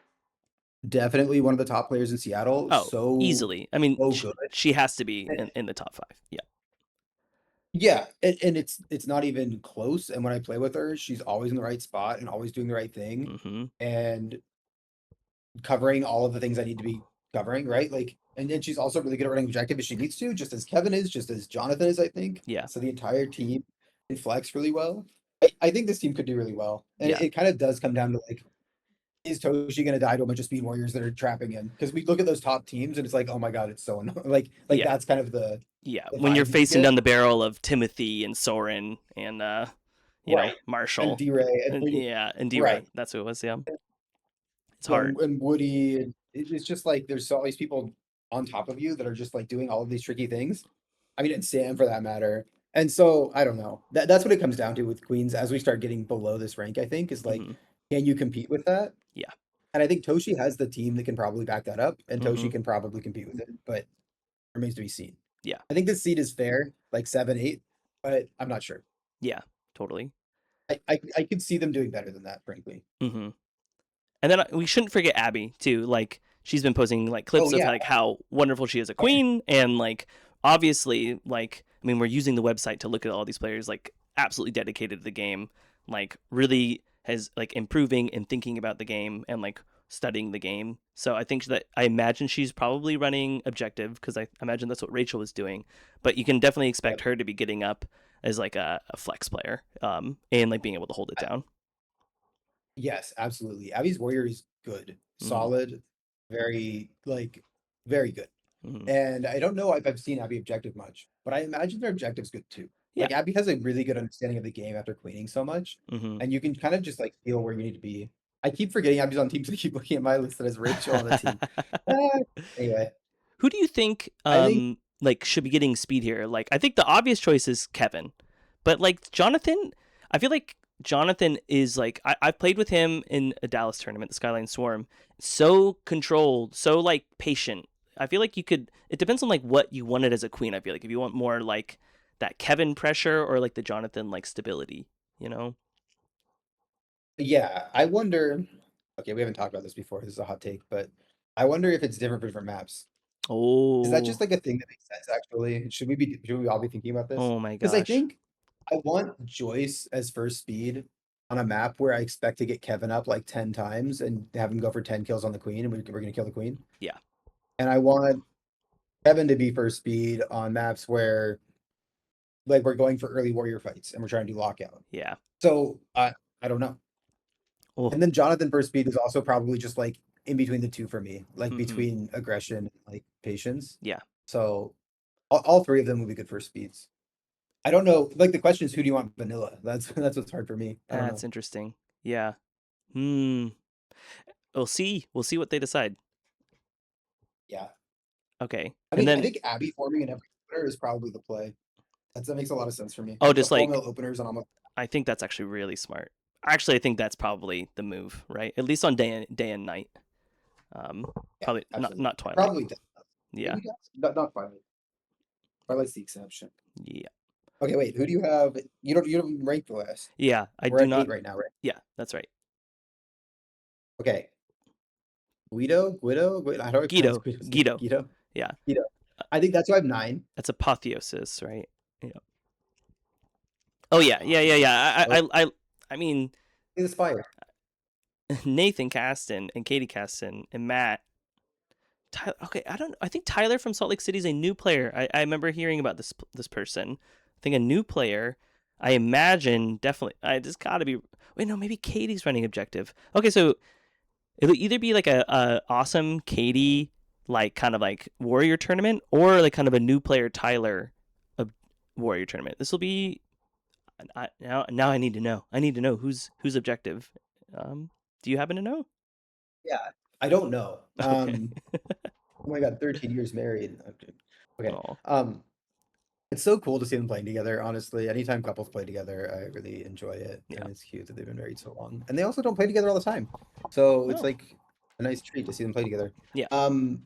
definitely one of the top players in Seattle. Oh, So easily. I mean, so good. she has to be And- in the top five. Yeah. yeah, and it's not even close. And when I play with her, she's always in the right spot and always doing the right thing Mm-hmm. and covering all of the things I need to be covering, right? Like, and then she's also really good at running objective if she needs to, just as Kevin is, just as Jonathan is, I think. Yeah. So the entire team can flex really well. I think this team could do really well. And Yeah. it kind of does come down to like, is Toshi going to die to a bunch of speed warriors that are trapping in? Because we look at those top teams and it's like, oh my god, it's so annoying. Like Yeah. that's kind of Yeah. the When you're vibe you facing get. down the barrel of Timothy and Soren and Right. And Marshall. D-Ray and And, yeah, and right. D-Ray. That's what it was. Yeah. It's Yeah, hard. and Woody, and it's just like there's all these people on top of you that are just like doing all of these tricky things. I mean, and Sam for that matter. And so I don't know. That's what it comes down to with Queens as we start getting below this rank, I think, is like, Mm-hmm. can you compete with that? Yeah. And I think Toshi has the team that can probably back that up, and Mm-hmm. Toshi can probably compete with it, but remains to be seen. Yeah. I think this seed is fair, like 7, 8, but I'm not sure. Yeah. Totally. I could see them doing better than that, frankly. Hmm. And then we shouldn't forget Abby too. Like she's been posting like Oh clips of yeah, like how wonderful she is a queen, and like obviously like I mean we're using the website to look at all these players like absolutely dedicated to the game, like really has like improving and thinking about the game and like studying the game. So I think that I imagine she's probably running objective because I imagine that's what Rachel was doing. But you can definitely expect yep. her to be getting up as like a flex player, and like being able to hold it down. Yes, absolutely. Abby's warrior is good, Mm-hmm. solid, very like very good. Mm-hmm. And I don't know if I've seen Abby objective much, but I imagine their objective's good too. Yeah. Like Abby has a really good understanding of the game after queening so much, Mm-hmm. and you can kind of just like feel where you need to be. I keep forgetting Abby's on teams. I keep looking at my list that has Rachel on the team. Ah, anyway, Who do you think I think like should be getting speed here? Like I think the obvious choice is Kevin. But like Jonathan, I feel like Jonathan is like I've played with him in a Dallas tournament, the Skyline Swarm. So controlled, so like patient. I feel like you could it depends on like what you wanted as a queen. I feel like if you want more like that Kevin pressure or like the Jonathan like stability, you know? yeah, I wonder. Okay, we haven't talked about this before. This is a hot take, but I wonder if it's different for different maps. Is that just Oh, like a thing that makes sense actually? Should we all be thinking about this? oh my Because I gosh. think I want Joyce as first speed on a map where I expect to get Kevin up like 10 times and have him go for 10 kills on the queen, and we're gonna kill the queen. Yeah. And I want Kevin to be first speed on maps where like we're going for early warrior fights and we're trying to do lockout. Yeah. So I don't know. Oh, And then Jonathan first speed is also probably just like in between the two for me, like mhm. between aggression and like patience. Yeah. So all three of them would be good first speeds. I don't know. Like the question is, who do you want vanilla? That's what's hard for me. I don't That's know. interesting. Yeah. Hmm. We'll see. We'll see what they decide. Yeah, Okay. I And mean, I then think Abby forming an every opener is probably the play. That makes a lot of sense for me. oh, The just full like mill openers on almost I think that's actually really smart. Actually, I think that's probably the move, right? At least on day and night. yeah, Probably absolutely. not Twilight. Probably does. Yeah. Maybe does. Not finally. Twilight's the exception. Yeah. Okay, wait. Who do you have? You don't rank the list. Yeah. I We're do at eight not. right now, right? Yeah, that's right. Okay. How do I pronounce Guido. Guido's name? Guido. Guido. Yeah. Guido. I think that's why I have nine. That's apotheosis, right? Yeah. Oh yeah. Yeah. Yeah. Yeah. Oh, I mean, Inspire. Nathan Caston and Katie Caston and Matt. Okay, I don't. I think Tyler from Salt Lake City is a new player. I remember hearing about this person. I think a new player. I imagine definitely. I just got to be. Wait, no, maybe Katie's running objective. Okay, so it'll either be like a awesome Katie like kind of like warrior tournament or like kind of a new player Tyler a warrior tournament. This will be now. I need to know. I need to know who's objective. Do you happen to know? Yeah. I don't know. Okay. Oh my God, 13 years married. Okay. Okay. Oh It's so cool to see them playing together, honestly. Anytime couples play together, I really enjoy it. yeah. And it's cute that they've been married so long. And they also don't play together all the time. So it's Oh like a nice treat to see them play together. yeah. Um,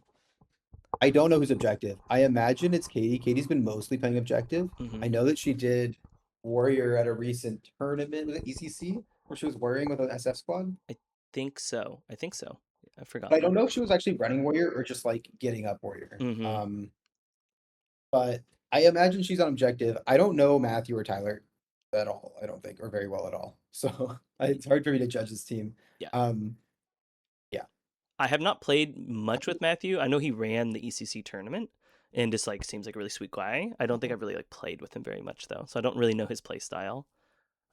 I don't know who's objective. I imagine it's Katie. Katie's been mostly playing objective. Hmm. I know that she did Warrior at a recent tournament with ECC where she was warring with an SF squad. I think so. I think so. I forgot But I don't though. know if she was actually running Warrior or just like getting up Warrior. Hmm. But I imagine she's on objective. I don't know Matthew or Tyler at all, I don't think, or very well at all. So it's hard for me to judge this team. Yeah. Um, yeah. I have not played much with Matthew. I know he ran the ECC tournament and just like seems like a really sweet guy. I don't think I've really like played with him very much though, so I don't really know his play style.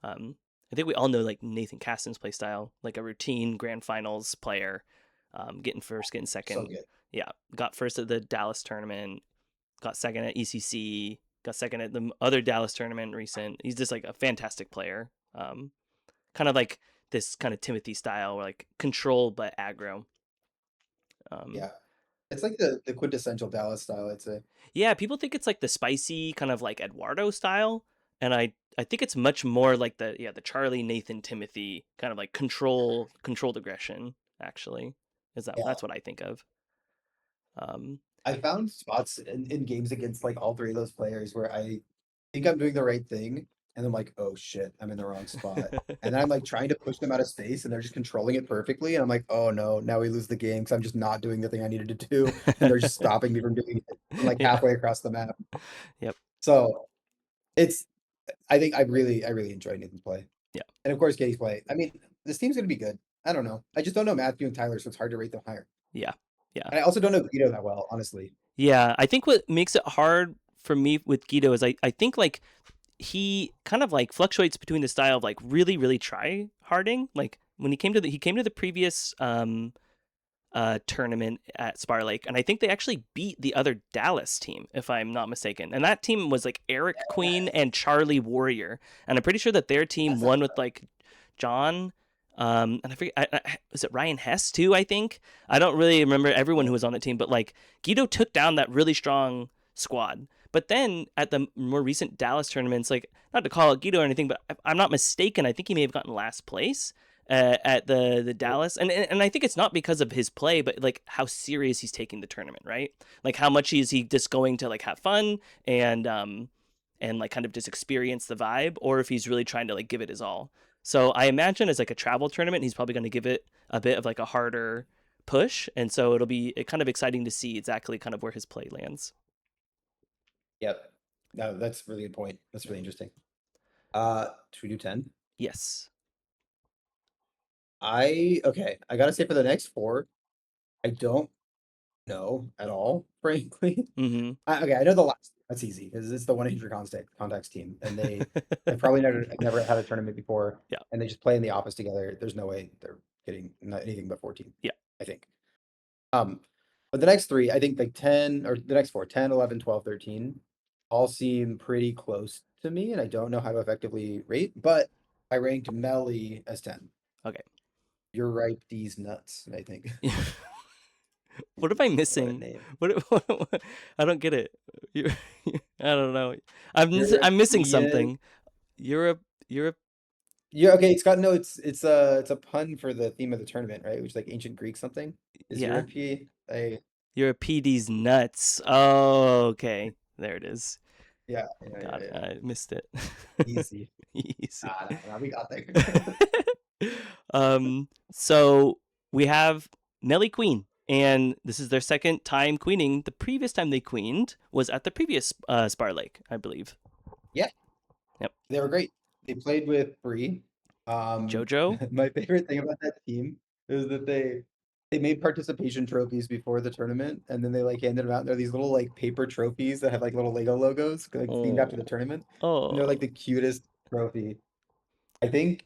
Um, I think we all know like Nathan Caston's play style, like a routine grand finals player, getting first, getting So second. good. Yeah, got first at the Dallas tournament, got second at ECC, got second at the other Dallas tournament recent. He's just like a fantastic player. Kind of like this kind of Timothy style, where like control but aggro. Um, Yeah. It's like the quintessential Dallas style, I'd say. yeah, people think it's like the spicy kind of like Eduardo style, and I think it's much more like the Charlie Nathan Timothy kind of like controlled aggression. Actually, Yeah. that's what I think of. Um, I found spots in games against like all three of those players where I think I'm doing the right thing. and I'm like, oh shit, I'm in the wrong spot. And then I'm like trying to push them out of space, and they're just controlling it perfectly. And I'm like, oh no, now we lose the game because I'm just not doing the thing I needed to do, and they're just stopping me from doing it from like Yeah. halfway across the map. Yep. So it's, I think I really enjoy Nathan's play, Yeah. and of course Katie's play. I mean, this team's gonna be good. I don't know. I just don't know Matthew and Tyler, so it's hard to rate them higher. Yeah. Yeah. And I also don't know Guido that well, honestly. Yeah. I think what makes it hard for me with Guido is I think like he kind of like fluctuates between the style of like really really try harding. Like when he came to the previous tournament at Spar Lake, and I think they actually beat the other Dallas team, if I'm not mistaken. And that team was like Eric Queen Yes, and Charlie Warrior, and I'm pretty sure that their team that's a won with like John. And I forget, was it Ryan Hess too? I think I don't really remember everyone who was on the team, but like Guido took down that really strong squad. But then at the more recent Dallas tournaments, like not to call it Guido or anything, but if I'm not mistaken, I think he may have gotten last place at the Dallas, and I think it's not because of his play, but like how serious he's taking the tournament, right? Like how much is he just going to like have fun and like kind of just experience the vibe, or if he's really trying to like give it his all. So I imagine as like a travel tournament, he's probably going to give it a bit of like a harder push, and so it'll be kind of exciting to see exactly kind of where his play lands. Yep. No, that's a really good point. That's really interesting. Should we do 10? Yes. Okay, I gotta say for the next four, I don't know at all, frankly. Mm-hmm. Okay, I know the last. That's easy because it's the 100 contacts team, and they probably never had a tournament before, Yeah. and they just play in the office together. There's no way they're getting not anything but 14. Yeah. I think. Um, but the next three, I think like 10 or the next four, 10, 11, 12, 13, all seem pretty close to me, and I don't know how to effectively rate, but I ranked Melly as 10. Okay. You're right, these nuts, I think. What am I What a missing? name. I don't get it. You, I don't know. I'm missing European. something. Europe, Europe. Yeah, okay, it's got no, it's a pun for the theme of the tournament, right? Which is like ancient Greek something. Is Yeah, Europe a Europedes nuts. Oh, okay. There it is. yeah, yeah, yeah, God, yeah. I missed it. Easy. Easy. We got there. So we have Melly Queen, and this is their second time queening. The previous time they queened was at the previous Spar Lake, I believe. Yeah, Yep. they were great. They played with Bree. Jojo. My favorite thing about that team is that they made participation trophies before the tournament, and then they like handed them out. They're these little like paper trophies that have like little Lego logos, like themed after Oh, the tournament, and they're oh, like the cutest trophy. I think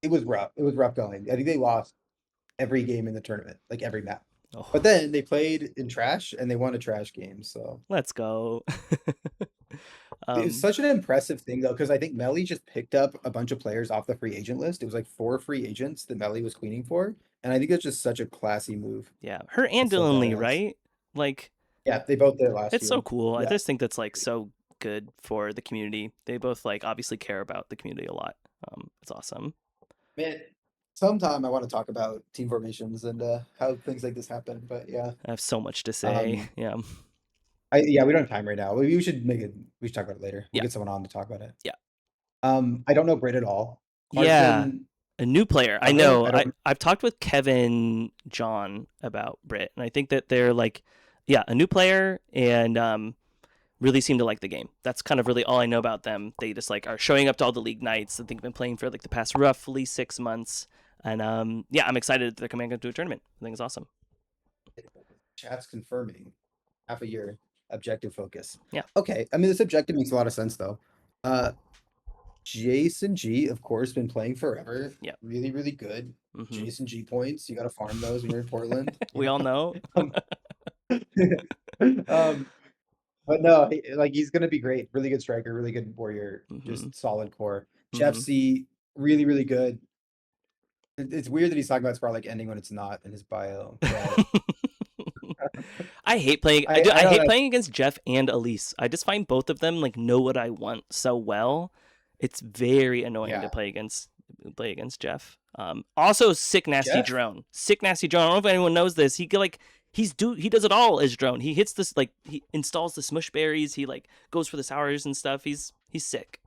it was rough. It was rough going. I think they lost every game in the tournament, like every map. But oh. then they played in trash and they won a trash game. So Let's go. it's um, such an impressive thing though, because I think Melly just picked up a bunch of players off the free agent list. It was like four free agents that Melly was queening for. And I think it's just such a classy move. yeah, her and It's so Dylan Lee, badass. right? Like, Yeah, they both did it last it's so year. cool. I Yeah. just think that's like so good for the community. They both like obviously care about the community a lot. It's awesome. Man, sometime I want to talk about team formations and how things like this happen. But yeah. I have so much to say. Um Yeah, yeah, we don't have time right now. We should make it we should talk about it later. We'll yeah, get someone on to talk about it. yeah, I don't know Brit at all. yeah. Clarkson, A new player. I okay. know. I don't I've talked with Kevin John about Brit, and I think that they're like, yeah, a new player, and really seem to like the game. That's kind of really all I know about them. They just like are showing up to all the league nights. I think been playing for like the past roughly 6 months, and yeah, I'm excited that they're coming into a tournament. I think it's awesome. chat's confirming half a year objective focus. Yeah, Okay. I mean, this objective makes a lot of sense though. Uh Jason G, of course, been playing forever. yeah. Really, really good. Hmm. Jason G points. You got to farm those when you're in Portland. We all know. Um, um, but no, like he's gonna be great. Really good striker, really good warrior, Hmm. just solid core. Jeff Hmm. C, really, really good. It's weird that he's talking about Spar like ending when it's not in his bio, but I hate playing. I do. I I know hate that. playing against Jeff and Elise. I just find both of them like know what I want so well. It's very annoying to Yeah, play against Jeff. Also, sick nasty Jeff. drone. Sick nasty drone. I don't know if anyone knows this. He does it all as drone. He hits this like he installs the smush berries. He like goes for the sours and stuff. He's sick.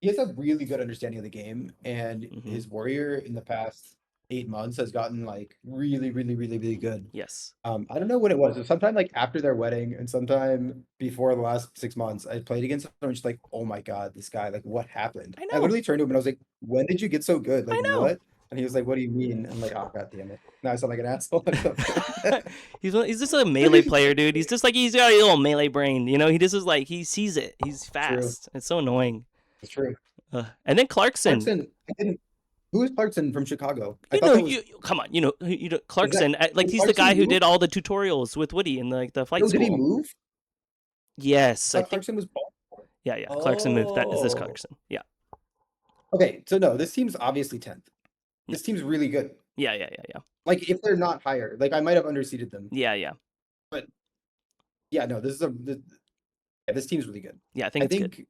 he has a really good understanding of the game, and Hmm. his warrior in the past 8 months has gotten like really, really, really, really good. Yes. I don't know what it was. It was sometime like after their wedding and sometime before the last 6 months, I played against him and just like, oh my God, this guy, like what happened? I I know. literally turned to him and I was like, when did you get so good? Like I know. what? And he was like, what do you mean? I'm like, oh God damn it. Now I sound like an asshole. I feel bad. He's just a melee player, dude. He's just like he's got a little melee brain. You know, he just is like he sees it. He's True. fast. It's so annoying. It's true. And then Clarkson. Clarkson, I didn't, who is Clarkson from Chicago? I You thought know, that was, you come on. You know is that, Clarkson. Like did he's the Clarkson guy who move? did all the tutorials with Woody in like the flight No, did he school. move? Yes, I I thought think. Clarkson was Baltimore. Yeah, yeah. Clarkson moved. That is this Oh. Clarkson. Yeah, Okay, so no, this team's obviously 10th. yeah, This team's really good. yeah, yeah, yeah, Like if they're not higher, like I might have underseeded them, yeah, yeah. but yeah, no, yeah, this team's really good. Yeah, I think I it's good. think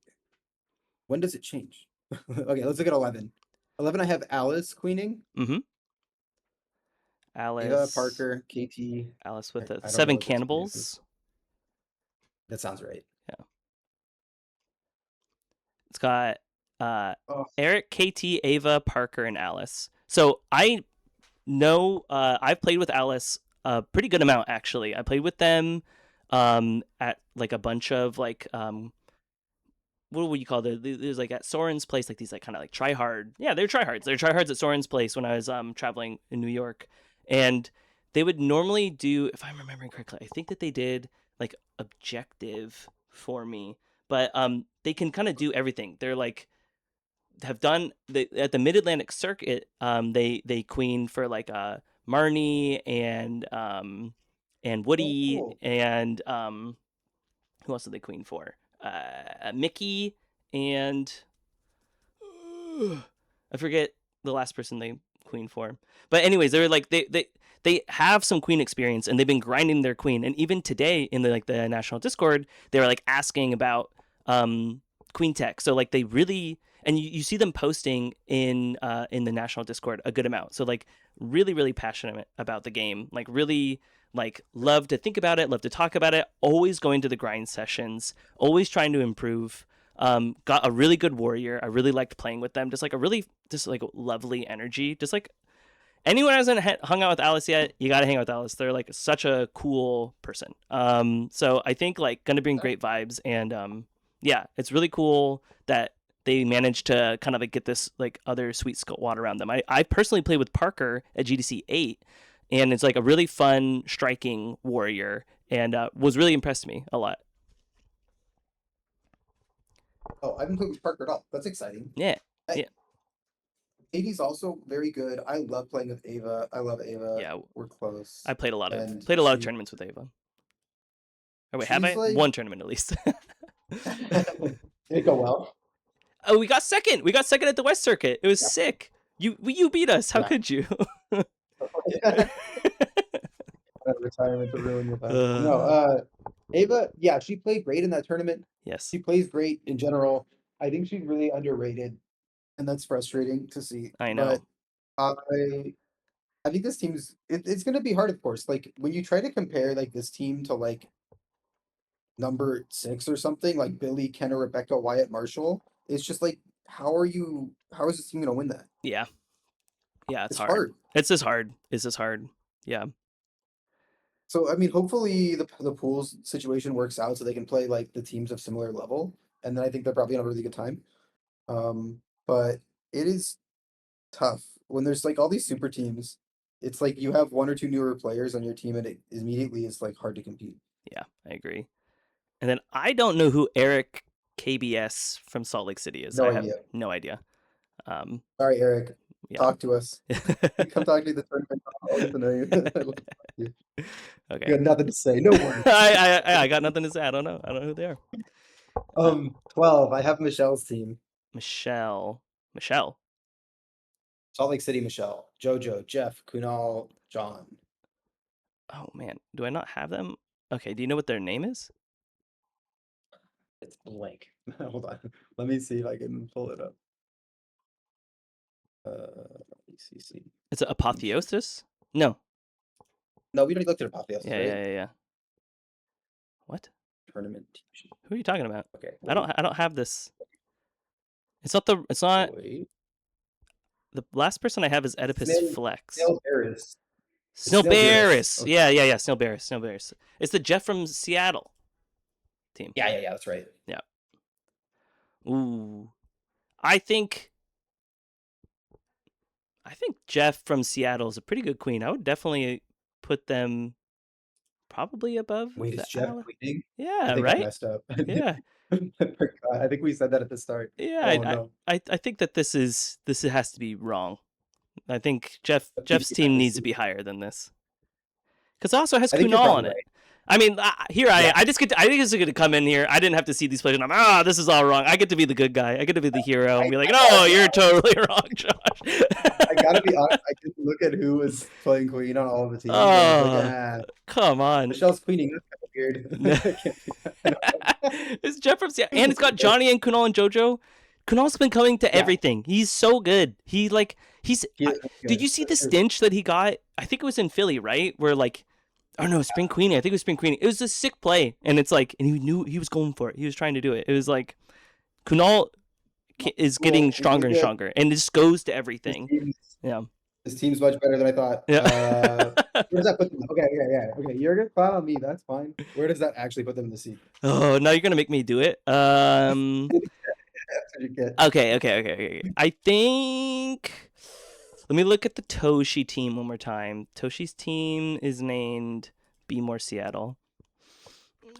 when does it change? Okay, let's look at 11. 11, I have Alice queening, Mm-hmm. Ava, Alice, Parker, KT. Alice with the I don't know seven what this queen is. cannibals. That sounds right. Yeah, it's got Oh, Eric, KT, Ava, Parker, and Alice. So I know I've played with Alice a pretty good amount actually. I played with them at like a bunch of like what would you call it? There's like at Soren's place, like these like kind of like try hard. Yeah, they're tryhards. They're tryhards at Soren's place when I was traveling in New York, and they would normally do, if I'm remembering correctly, I think that they did like objective for me, but they can kind of do everything. They're like have done at the Mid Atlantic Circuit. They queen for like Marnie and oh, Woody cool. and who else did they queen for? Mickey and I forget the last person they queen for. But anyways, they were like they have some queen experience and they've been grinding their queen. And even today in the like the national Discord, they were like asking about queen tech. So like they really and you see them posting in the national Discord a good amount. So like really really passionate about the game. Like really like love to think about it, love to talk about it, always going to the grind sessions, always trying to improve. Got a really good warrior. I really liked playing with them. Just like a really just like lovely energy. Just like anyone who hasn't hung out with Alice yet, you got to hang out with Alice. They're like such a cool person. So I think like gonna bring great vibes and yeah, it's really cool that they managed to kind of like get this like other sweet squad around them. I personally played with Parker at GDC 8 and it's like a really fun striking warrior and was really impressed me a lot. Oh, I haven't played with Parker at all. That's exciting. Yeah. I, Yeah. Katie's also very good. I love playing with Ava. I love Ava. Yeah. We're I close. And played a lot of tournaments with Ava. Oh wait, have she's I? like, One tournament at least. did it go well? Oh, we got second. We got second at the West Circuit. It was Yeah. sick. You beat us. How Yeah. could you? Retirement to ruin your basketball. No, uh, Ava, yeah, she played great in that tournament. yes, She plays great in general. I think she's really underrated, and that's frustrating to see. I But know. I think this it's gonna be hard, of course. Like when you try to compare like this team to like number 6 or something, like Billy, Kenna, Rebecca, Wyatt, Marshall, it's just like how is this team gonna win that? Yeah, yeah. It's It's hard. hard. It's just hard. It's just hard. Yeah, So I mean, hopefully the pools situation works out so they can play like the teams of similar level, and then I think they're probably gonna have a really good time. But it is tough when there's like all these super teams. It's like you have one or two newer players on your team, and it immediately is like hard to compete. yeah. I agree. And then I don't know who Eric KBS from Salt Lake City is. No I have idea. no idea. Um, Sorry, Eric. yeah. Talk to us. Come talk to me this tournament. I'll get to know you. I'd love to talk to you. You Okay. got nothing to say. No worries. I got nothing to say. I don't know. I don't know who they are. 12. I have Michelle's team. Michelle. Michelle. Salt Lake City, Michelle, Jojo, Jeff, Kunal, John. Oh man, do I not have them? Okay. Do you know what their name is? It's blank. Hold on. Let me see if I can pull it up. ECC. Is it Apotheosis? No. No, we already looked at Apotheosis, Yeah, right? yeah, yeah, yeah. What? Tournament team sheet. Who are you talking about? Okay. I don't have this. It's not the. It's not Wait. the last person I have is Oedipus Snail, Flex. Snail Barris. It's Snail Snail Barris. Barris. Okay. Yeah. Snail Barris. Snail Barris. It's the Jeff from Seattle team. Yeah, that's right. Yeah. Ooh. I think Jeff from Seattle is a pretty good queen. I would definitely put them probably above Wait, is the Jeff Ala. quitting? I Yeah, think I right? messed up. Yeah. I forgot. I think we said that at the start. Yeah, Oh no. I think that this has to be wrong. I think Jeff needs to Jeff's be behind team the needs to be scenes. higher than this. Because it also has I think you're Kunal probably on it. right. I mean, here Yeah, I think it's going to come in here. I didn't have to see these players, and this is all wrong. I get to be the good guy. I get to be the hero and be like, I gotta no, be you're honest. totally wrong, Josh. I gotta be honest. I didn't look at who was playing Queen on all the teams. I was like, Oh, come on. Michelle's queening. That's kind of weird. I can't do that. I know. It's Jeff from Seattle, and it's got Johnny and Kunal and JoJo. Kunal's been coming to Yeah, everything. He's so good. He's. he is Did good. you see the That's true. stinch that he got? I think it was in Philly, right? Where like, oh no, Spring Queenie. I think it was Spring Queenie. It was a sick play, and it's like, and he knew he was going for it. He was trying to do it. It was like, Kunal is getting Cool. Really stronger and good. stronger, and it just goes to His everything. team's, Yeah. his team's much better than I thought. Yeah. Where does that put them? Okay, yeah. Okay, you're gonna clown on me. That's fine. Where does that actually put them in the seat? Oh, now you're gonna make me do it. That's what you get. Okay. I think. Let me look at the Toshi team one more time. Toshi's team is named Be More Seattle.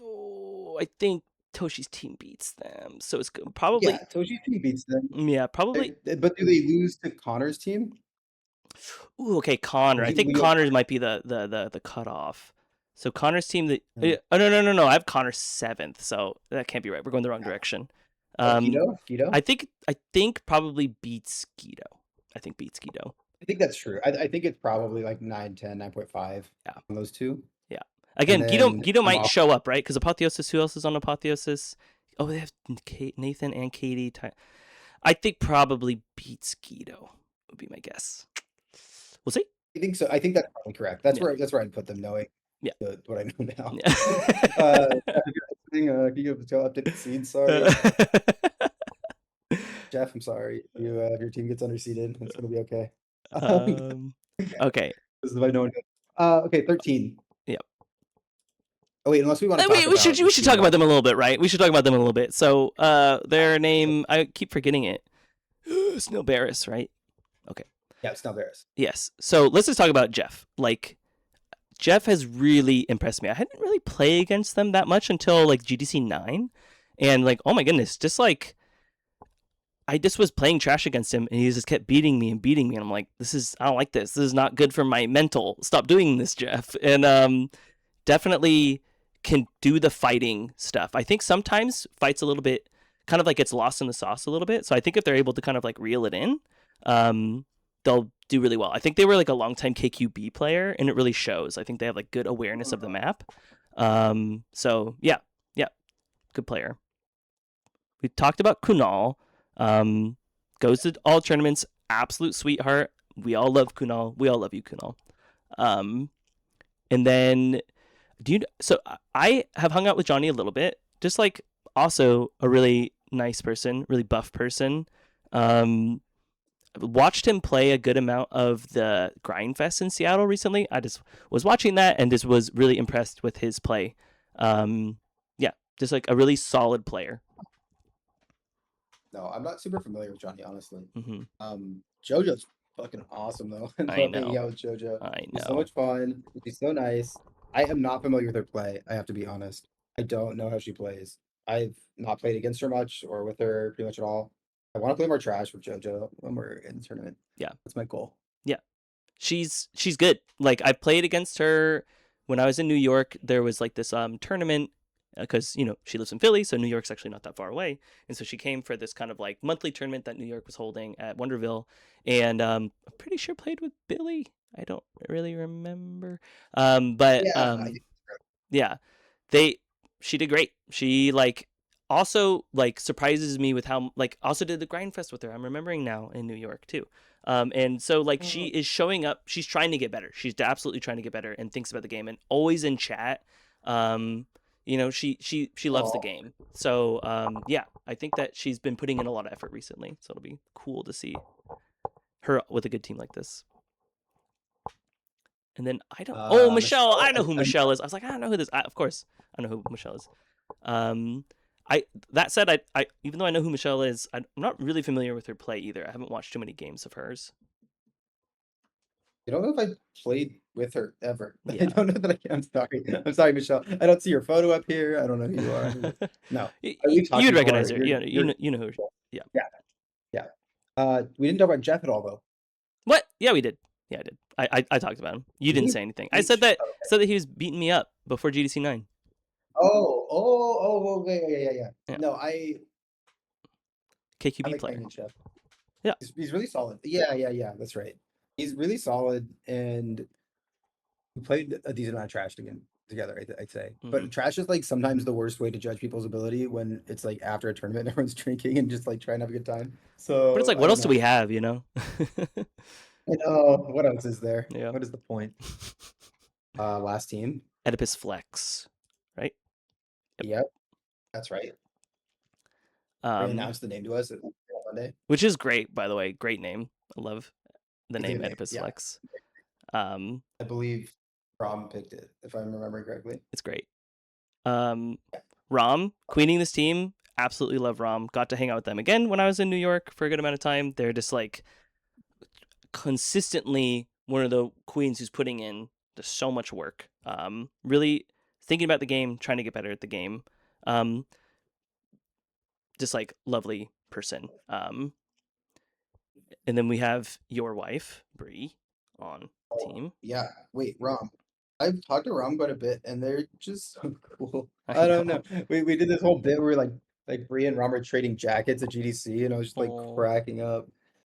Oh, I think Toshi's team beats them. So it's probably. Yeah, Toshi's team beats them. Yeah, probably. But do they lose to Connor's team? Ooh, okay, Or Connor. I think we don't. Connor's might be the cutoff. So Connor's team. Hmm. Oh no! I have Connor 7th, so that can't be right. We're going the wrong direction. Oh, Um, Guido. I think probably beats Guido. I think beats Guido. I think that's true. I think it's probably like 9, 10, 9.5 Yeah. on those two. Yeah. And Again, then Guido I'm might off. show up, right? Because Apotheosis. Who else is on Apotheosis? Oh, they have Nathan and Katie. I think probably beats Guido. Would be my guess. We'll see. I think so. I think that's probably correct. Yeah. That's where I'd put them, knowing Yeah. what I know now. Yeah. Jeff, if you're listening, can you go update the scene? Sorry, Jeff. I'm sorry. If your team gets underseeded, it's gonna be okay. Okay. This is why no one. Okay, 13. Yeah. Oh wait, unless we want to talk We should about the talk team. about them a little bit, right? We should talk about them a little bit. So, their name, I keep forgetting it. Snail Barris, right? Okay. Yeah, it's not theirs. Yes. So let's just talk about Jeff. Like, Jeff has really impressed me. I hadn't really played against them that much until like GDC 9, and like, oh my goodness, just like I just was playing trash against him, and he just kept beating me, and I'm like, I don't like this. This is not good for my mental. Stop doing this, Jeff. And definitely can do the fighting stuff. I think sometimes fights a little bit, kind of like gets lost in the sauce a little bit. So I think if they're able to kind of like reel it in, they'll do really well. I think they were like a longtime KQB player, and it really shows. I think they have like good awareness of the map. So yeah, good player. We talked about Kunal. Goes to all tournaments, absolute sweetheart. We all love Kunal. We all love you, Kunal. And then so I have hung out with Johnny a little bit, just like also a really nice person, really buff person. Watched him play a good amount of the Grindfest in Seattle recently. I just was watching that and just was really impressed with his play. Yeah, just like a really solid player. No, I'm not super familiar with Johnny, honestly. Mm-hmm. JoJo's fucking awesome though. I I love hanging know. out with JoJo. I He's so know. much fun. She's so nice. I am not familiar with her play. I have to be honest. I don't know how she plays. I've not played against her much or with her pretty much at all. I want to play more trash with JoJo when we're in the tournament. Yeah. That's my goal. Yeah. She's good. Like I played against her when I was in New York. There was like this tournament because she lives in Philly, so New York's actually not that far away, and so she came for this kind of like monthly tournament that New York was holding at Wonderville, and I'm pretty sure played with Billy. I don't really remember, but Yeah, yeah, she did great. She like also like surprises me with how like also did the Grindfest with her. I'm remembering now in New York too. And so like she is showing up. She's trying to get better. She's absolutely trying to get better and thinks about the game and always in chat. She loves the Oh, game. So yeah, I think that she's been putting in a lot of effort recently. So it'll be cool to see her with a good team like this. And then I don't. Oh, Michelle! Michelle. I know who Michelle is. I was like, I don't know who this. Of course, I know who Michelle is. Um, I that said, I even though I know who Michelle is, I'm not really familiar with her play either. I haven't watched too many games of hers. I don't know if I played with her ever. I Yeah. don't know that I can. I'm sorry. I'm sorry, Michelle. I don't see your photo up here. I don't know who you are. No, we've talked You'd recognize before. her. You're, Yeah, you're, you know who. Yeah. yeah, yeah. We didn't talk about Jeff at all, though. What? Yeah, we did. Yeah, I did. I talked about him. You didn't Really? say anything. I said H. that Okay. he was beating me up before GDC 9. Okay, yeah. Yeah. No, I KQB like player. playing Jeff. Yeah. He's really solid. Yeah. That's right. He's really solid, and we played a decent amount of trash together, I'd say. Hmm. But trash is like sometimes the worst way to judge people's ability when it's like after a tournament, everyone's drinking and just like trying to have a good time. But it's So like, I what don't else do know. we have? I know what else is there? Yeah. What is the point? Last team. Oedipus Flex, right? Yep. Yep, that's right. They Um, announced the name to us on Monday. which is great, by the way. Great name. I love the It's a name good name. Oedipus Yeah, Flex. Um, I believe Rom picked it, if I'm remembering correctly. it's great. Um, Rom, queening this team, absolutely love Rom. Got to hang out with them again when I was in New York for a good amount of time. They're just like consistently one of the queens who's putting in just so much work. Really thinking about the game, trying to get better at the game. Um, just like lovely person. And then we have your wife, Bree, on the Oh, team. yeah. Wait, Rom. I've talked to Rom quite a bit, and they're just so cool. I I don't know. know. We did this whole bit where like Bree and Rom are trading jackets at GDC, and I was just like Oh, cracking up.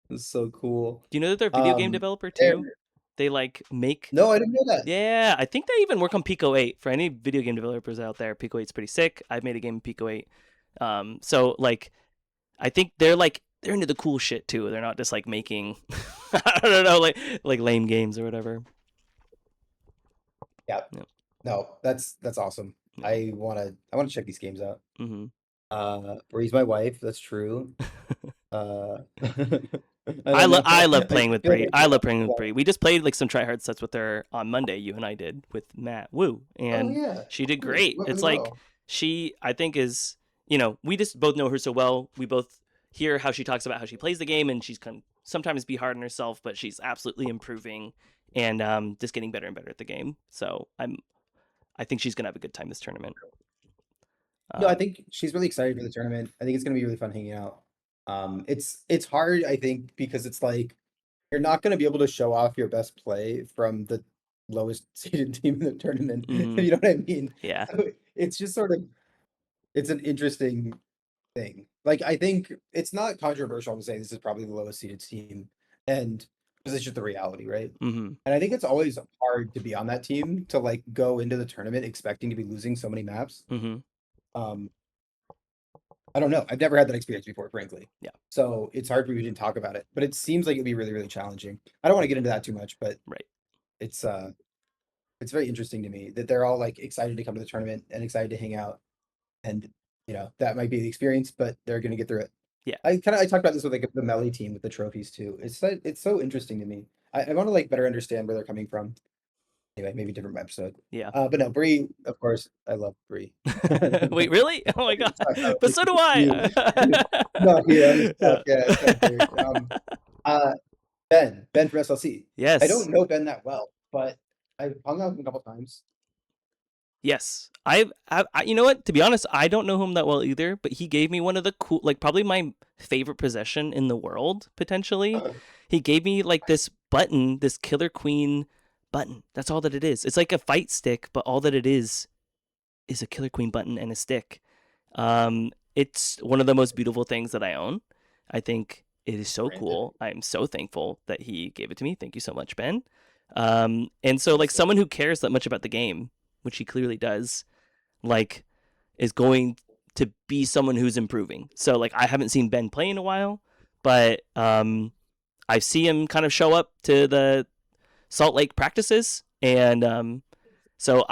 It was so cool. do you know that they're a video game developer There. too? They like make. No, I didn't know that. Yeah, I think they even work on Pico 8. For any video game developers out there, Pico 8's pretty sick. I've made a game in Pico 8. So like I think they're into the cool shit too. They're not just like making I don't know like lame games or whatever. Yeah. Yeah. No, that's awesome. Yeah. I wanna check these games out. Hmm. Bree's my wife, that's true. I don't know. I love I playing with feel like Bree. I I do that love playing as with well. Bree. We just played like some try hard sets with her on Monday. You and I did with Matt Woo, Oh, and yeah. she did Cool. great. Went It's really like well. she I think is we just both know her so well. We both hear how she talks about how she plays the game, and she's sometimes be hard on herself, but she's absolutely improving and just getting better and better at the game. So I think she's gonna have a good time this tournament. No, I Um, think she's really excited for the tournament. I think it's gonna be really fun hanging out. It's hard, I think, because it's like you're not gonna be able to show off your best play from the lowest seeded team in the tournament. mhm, You know what I mean? yeah. So it's just sort of it's an interesting thing. Like I think it's not controversial to say this is probably the lowest seeded team, and because it's just the reality, right? Mhm. And I think it's always hard to be on that team to like go into the tournament expecting to be losing so many maps. Mhm. Um, I don't know. I've never had that experience before, frankly. Yeah. So it's hard for me to talk about it, but it seems like it'd be really, really challenging. I don't want to get into that too much, but Right. it's uh it's very interesting to me that they're all like excited to come to the tournament and excited to hang out. And that might be the experience, but they're gonna get through it. Yeah. I talked about this with like the Melly team with the trophies too. It's so interesting to me. I want to like better understand where they're coming from. Anyway, maybe different episode. Yeah. But no, Bree, of course, I love Bree. Wait, really? Oh my god! Stuck out, But like, so do you- I. no, yeah, I'm stuck. Yeah. Yeah, it's kind of weird. Uh, Ben from SLC. I Yes. don't know Ben that well, but I've hung out with him a couple times. Yes. You know what? To be honest, I don't know him that well either, but he gave me one of the cool, like probably my favorite possession in the world, potentially. He gave me like this button, this Killer Queen button. That's all that it is. It's like a fight stick, but all that it is a Killer Queen button and a stick. It's one of the most beautiful things that I own. I think it is so Granted, cool. I'm so thankful that he gave it to me. Thank you so much, Ben. And so like honestly. someone who cares that much about the game, which he clearly does, like is going to be someone who's improving. So like I haven't seen Ben play in a while, but I see him kind of show up to the Salt Lake practices, and so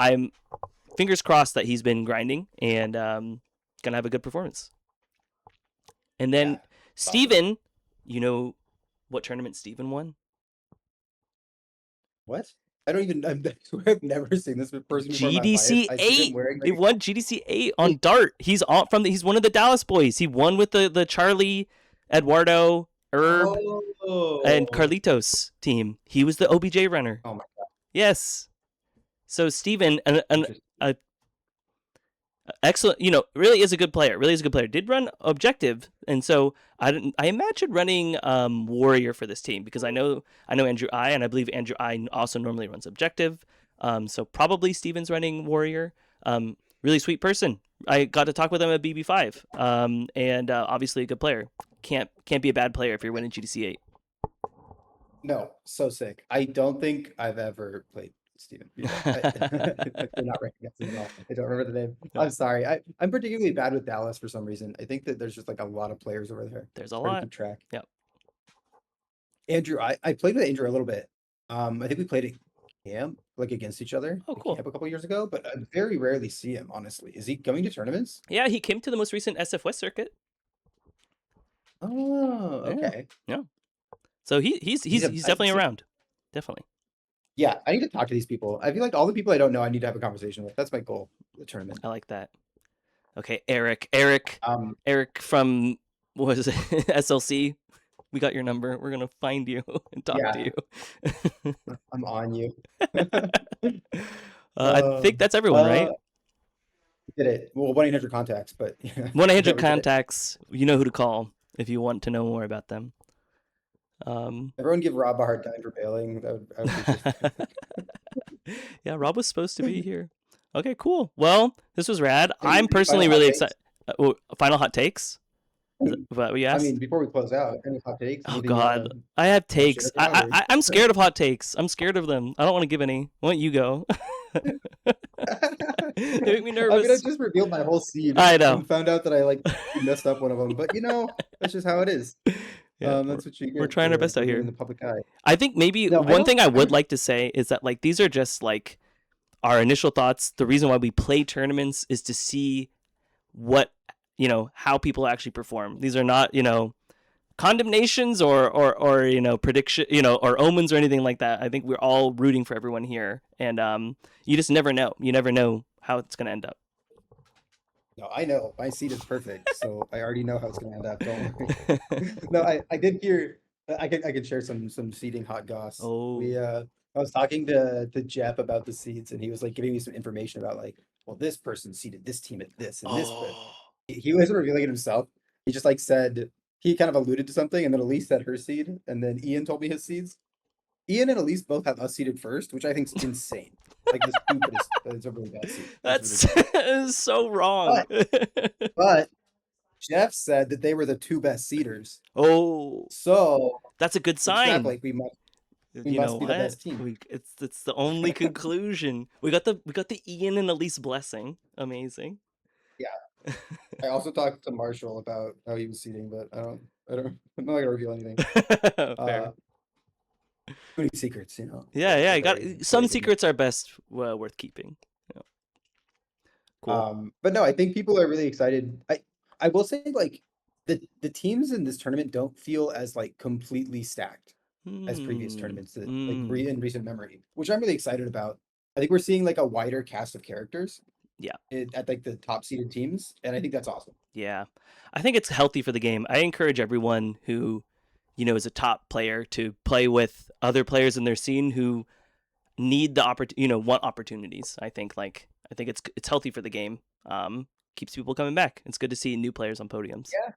fingers crossed that he's been grinding and gonna have a good performance. And then Yeah, it's awesome. Steven, you know what tournament Steven won? What? I don't even. I swear I've never seen this person before in my life. GDC I see them 8. wearing He like. won GDC 8 on Wait, Dart. He's one of the Dallas boys. He won with the Charlie, Eduardo, Herb, and oh, Carlitos team. He was the OBJ runner. oh my god, Yes. So Steven, interesting. a excellent, really is a good player. Really is a good player. Did run objective, and so I imagine running warrior for this team because I know Andrew I, and I believe Andrew I also normally runs objective. So probably Steven's running warrior. Really sweet person. I got to talk with him at BB5. And obviously a good player. Can't be a bad player if you're winning GDC 8. No, so sick. I don't think I've ever played Steven before. They're not recognizing at all. I don't remember the name. Yep. I'm sorry. I'm particularly bad with Dallas for some reason. I think that there's just like a lot of players over there. There's a It's hard to lot. keep track. Yep. Andrew, I played with Andrew a little bit. I think we played at camp, like against each other Oh, at cool. camp a couple years ago, but I very rarely see him, honestly. Is he going to tournaments? Yeah, he came to the most recent SF West circuit. Oh, Yeah. okay. Yeah. So he's definitely See, around. Definitely. yeah, I need to talk to these people. I feel like all the people I don't know, I need to have a conversation with. That's my goal, the tournament. I like that. Okay, Eric Um, from what was it? SLC. We got your number. We're gonna find you and talk to yeah, you. I'm on you. I think that's everyone, uh, right? did it. Well, 1-800 contacts, but yeah, One eight yeah, hundred we did it. contacts. You know who to call if you want to know more about them. Everyone give Rob a hard time for bailing. I would appreciate that. Yeah, Rob was supposed to be here. Okay, cool. Well, this was rad. I'm Any personally final hot really takes? excited. Final hot takes? Is that what you I asked? mean, before we close out, any hot takes? Oh Anything you God, I have want to share takes. about? Or... I'm scared of hot takes. I'm scared of them. I don't want to give any. Why don't you go? They make me I mean, I nervous. just revealed my whole seed I know. and found out that I like messed up one of them. But that's just how it is. Yeah, That's what you we're get trying our best for out being in here. the public eye. I think maybe No, I one don't. thing I I would don't. like to say is that like these are just like our initial thoughts. The reason why we play tournaments is to see what how people actually perform. These are not condemnations or prediction or omens or anything like that. I think we're all rooting for everyone here, and you just never know. You never know how it's gonna end up. No, I know my seed is perfect, so I already know how it's going to end up. Don't worry. No, I did hear. I can share some seeding hot goss. Oh. I was talking to Jeff about the seeds, and he was like giving me some information about like, well, this person seeded this team at this and this, but Oh. he wasn't revealing it himself. He just like said he kind of alluded to something, and then Elise said her seed, and then Ian told me his seeds. Ian and Elise both have us seeded first, which I think is insane. Like the stupidest. It's a really bad seed. It's That's ridiculous. so wrong. But Jeff said that they were the two best seeders. Oh, So that's a good sign. extrapolate, we You know must be the what? best team. It's the only conclusion. We got the Ian and Elise blessing. Amazing. Yeah. I also talked to Marshall about how he was seeding, but I'm not gonna reveal anything. Fair. Uh too many secrets, Yeah, yeah. They're You got very, some very hidden. secrets are best worth keeping. Yeah. Cool. But no, I think people are really excited. I will say like the teams in this tournament don't feel as like completely stacked as previous Hmm. tournaments that like Hmm. in recent memory, which I'm really excited about. I think we're seeing like a wider cast of characters Yeah. at like the top seeded teams, and I think that's awesome. Yeah. I think it's healthy for the game. I encourage everyone who, is a top player to play with other players in their scene who need the want opportunities. I think it's healthy for the game. Keeps people coming back. It's good to see new players on podiums. Yeah,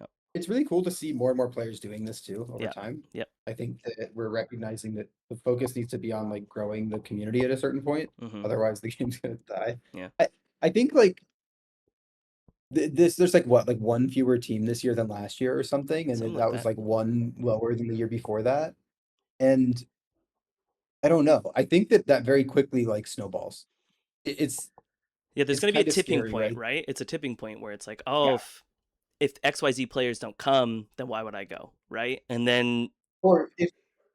Yeah. it's really cool to see more and more players doing this too over Yeah. time. Yep. I think that we're recognizing that the focus needs to be on like growing the community at a certain point. Mm-hmm. Otherwise, the game's gonna die. Yeah. I think like there's like what like one fewer team this year than last year or something, and then Something like that was that. like one lower than the year before that. And I don't know. I think that very quickly like snowballs. It's Yeah, there's it's going to be a kind of tipping scary, point, right? right? It's a tipping point where it's like, oh, Yeah. if XYZ players don't come, then why would I go, right? And then Or if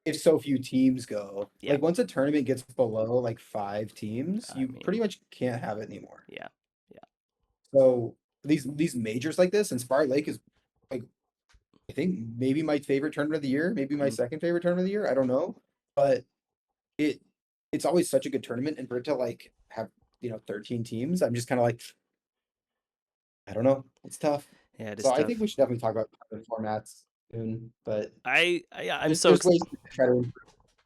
if so few teams go. Yeah. Like once a tournament gets below like 5 teams, I you mean, pretty much can't have it anymore. yeah. Yeah. So these majors like this, and Spar Lake is like I think maybe my favorite tournament of the year, maybe my Mm. second favorite tournament of the year. I don't know, but it it's always such a good tournament, and for it to like have 13 teams, I'm just kind of like I don't know, it's tough. Yeah, it is So I think tough. we should definitely talk about the formats soon, but Yeah, I'm so there's ways to try to improve.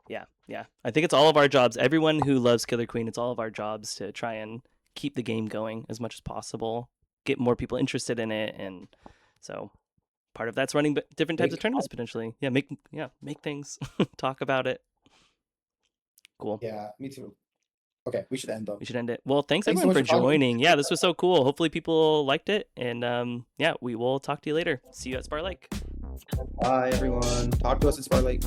yeah, yeah. I think it's all of our jobs. Everyone who loves Killer Queen, it's all of our jobs to try and keep the game going as much as possible, get more people interested in it, and so part of that's running different types of Make tournaments potentially. Make things, talk about it. Cool. yeah, me too. Okay, we should end though. We should end it. Well, thanks Thanks so everyone much for for talking. joining. Yeah, this was so cool. Hopefully people liked it, and yeah, we will talk to you later. See you at Spar Lake. Bye everyone. Talk to us at Spar Lake.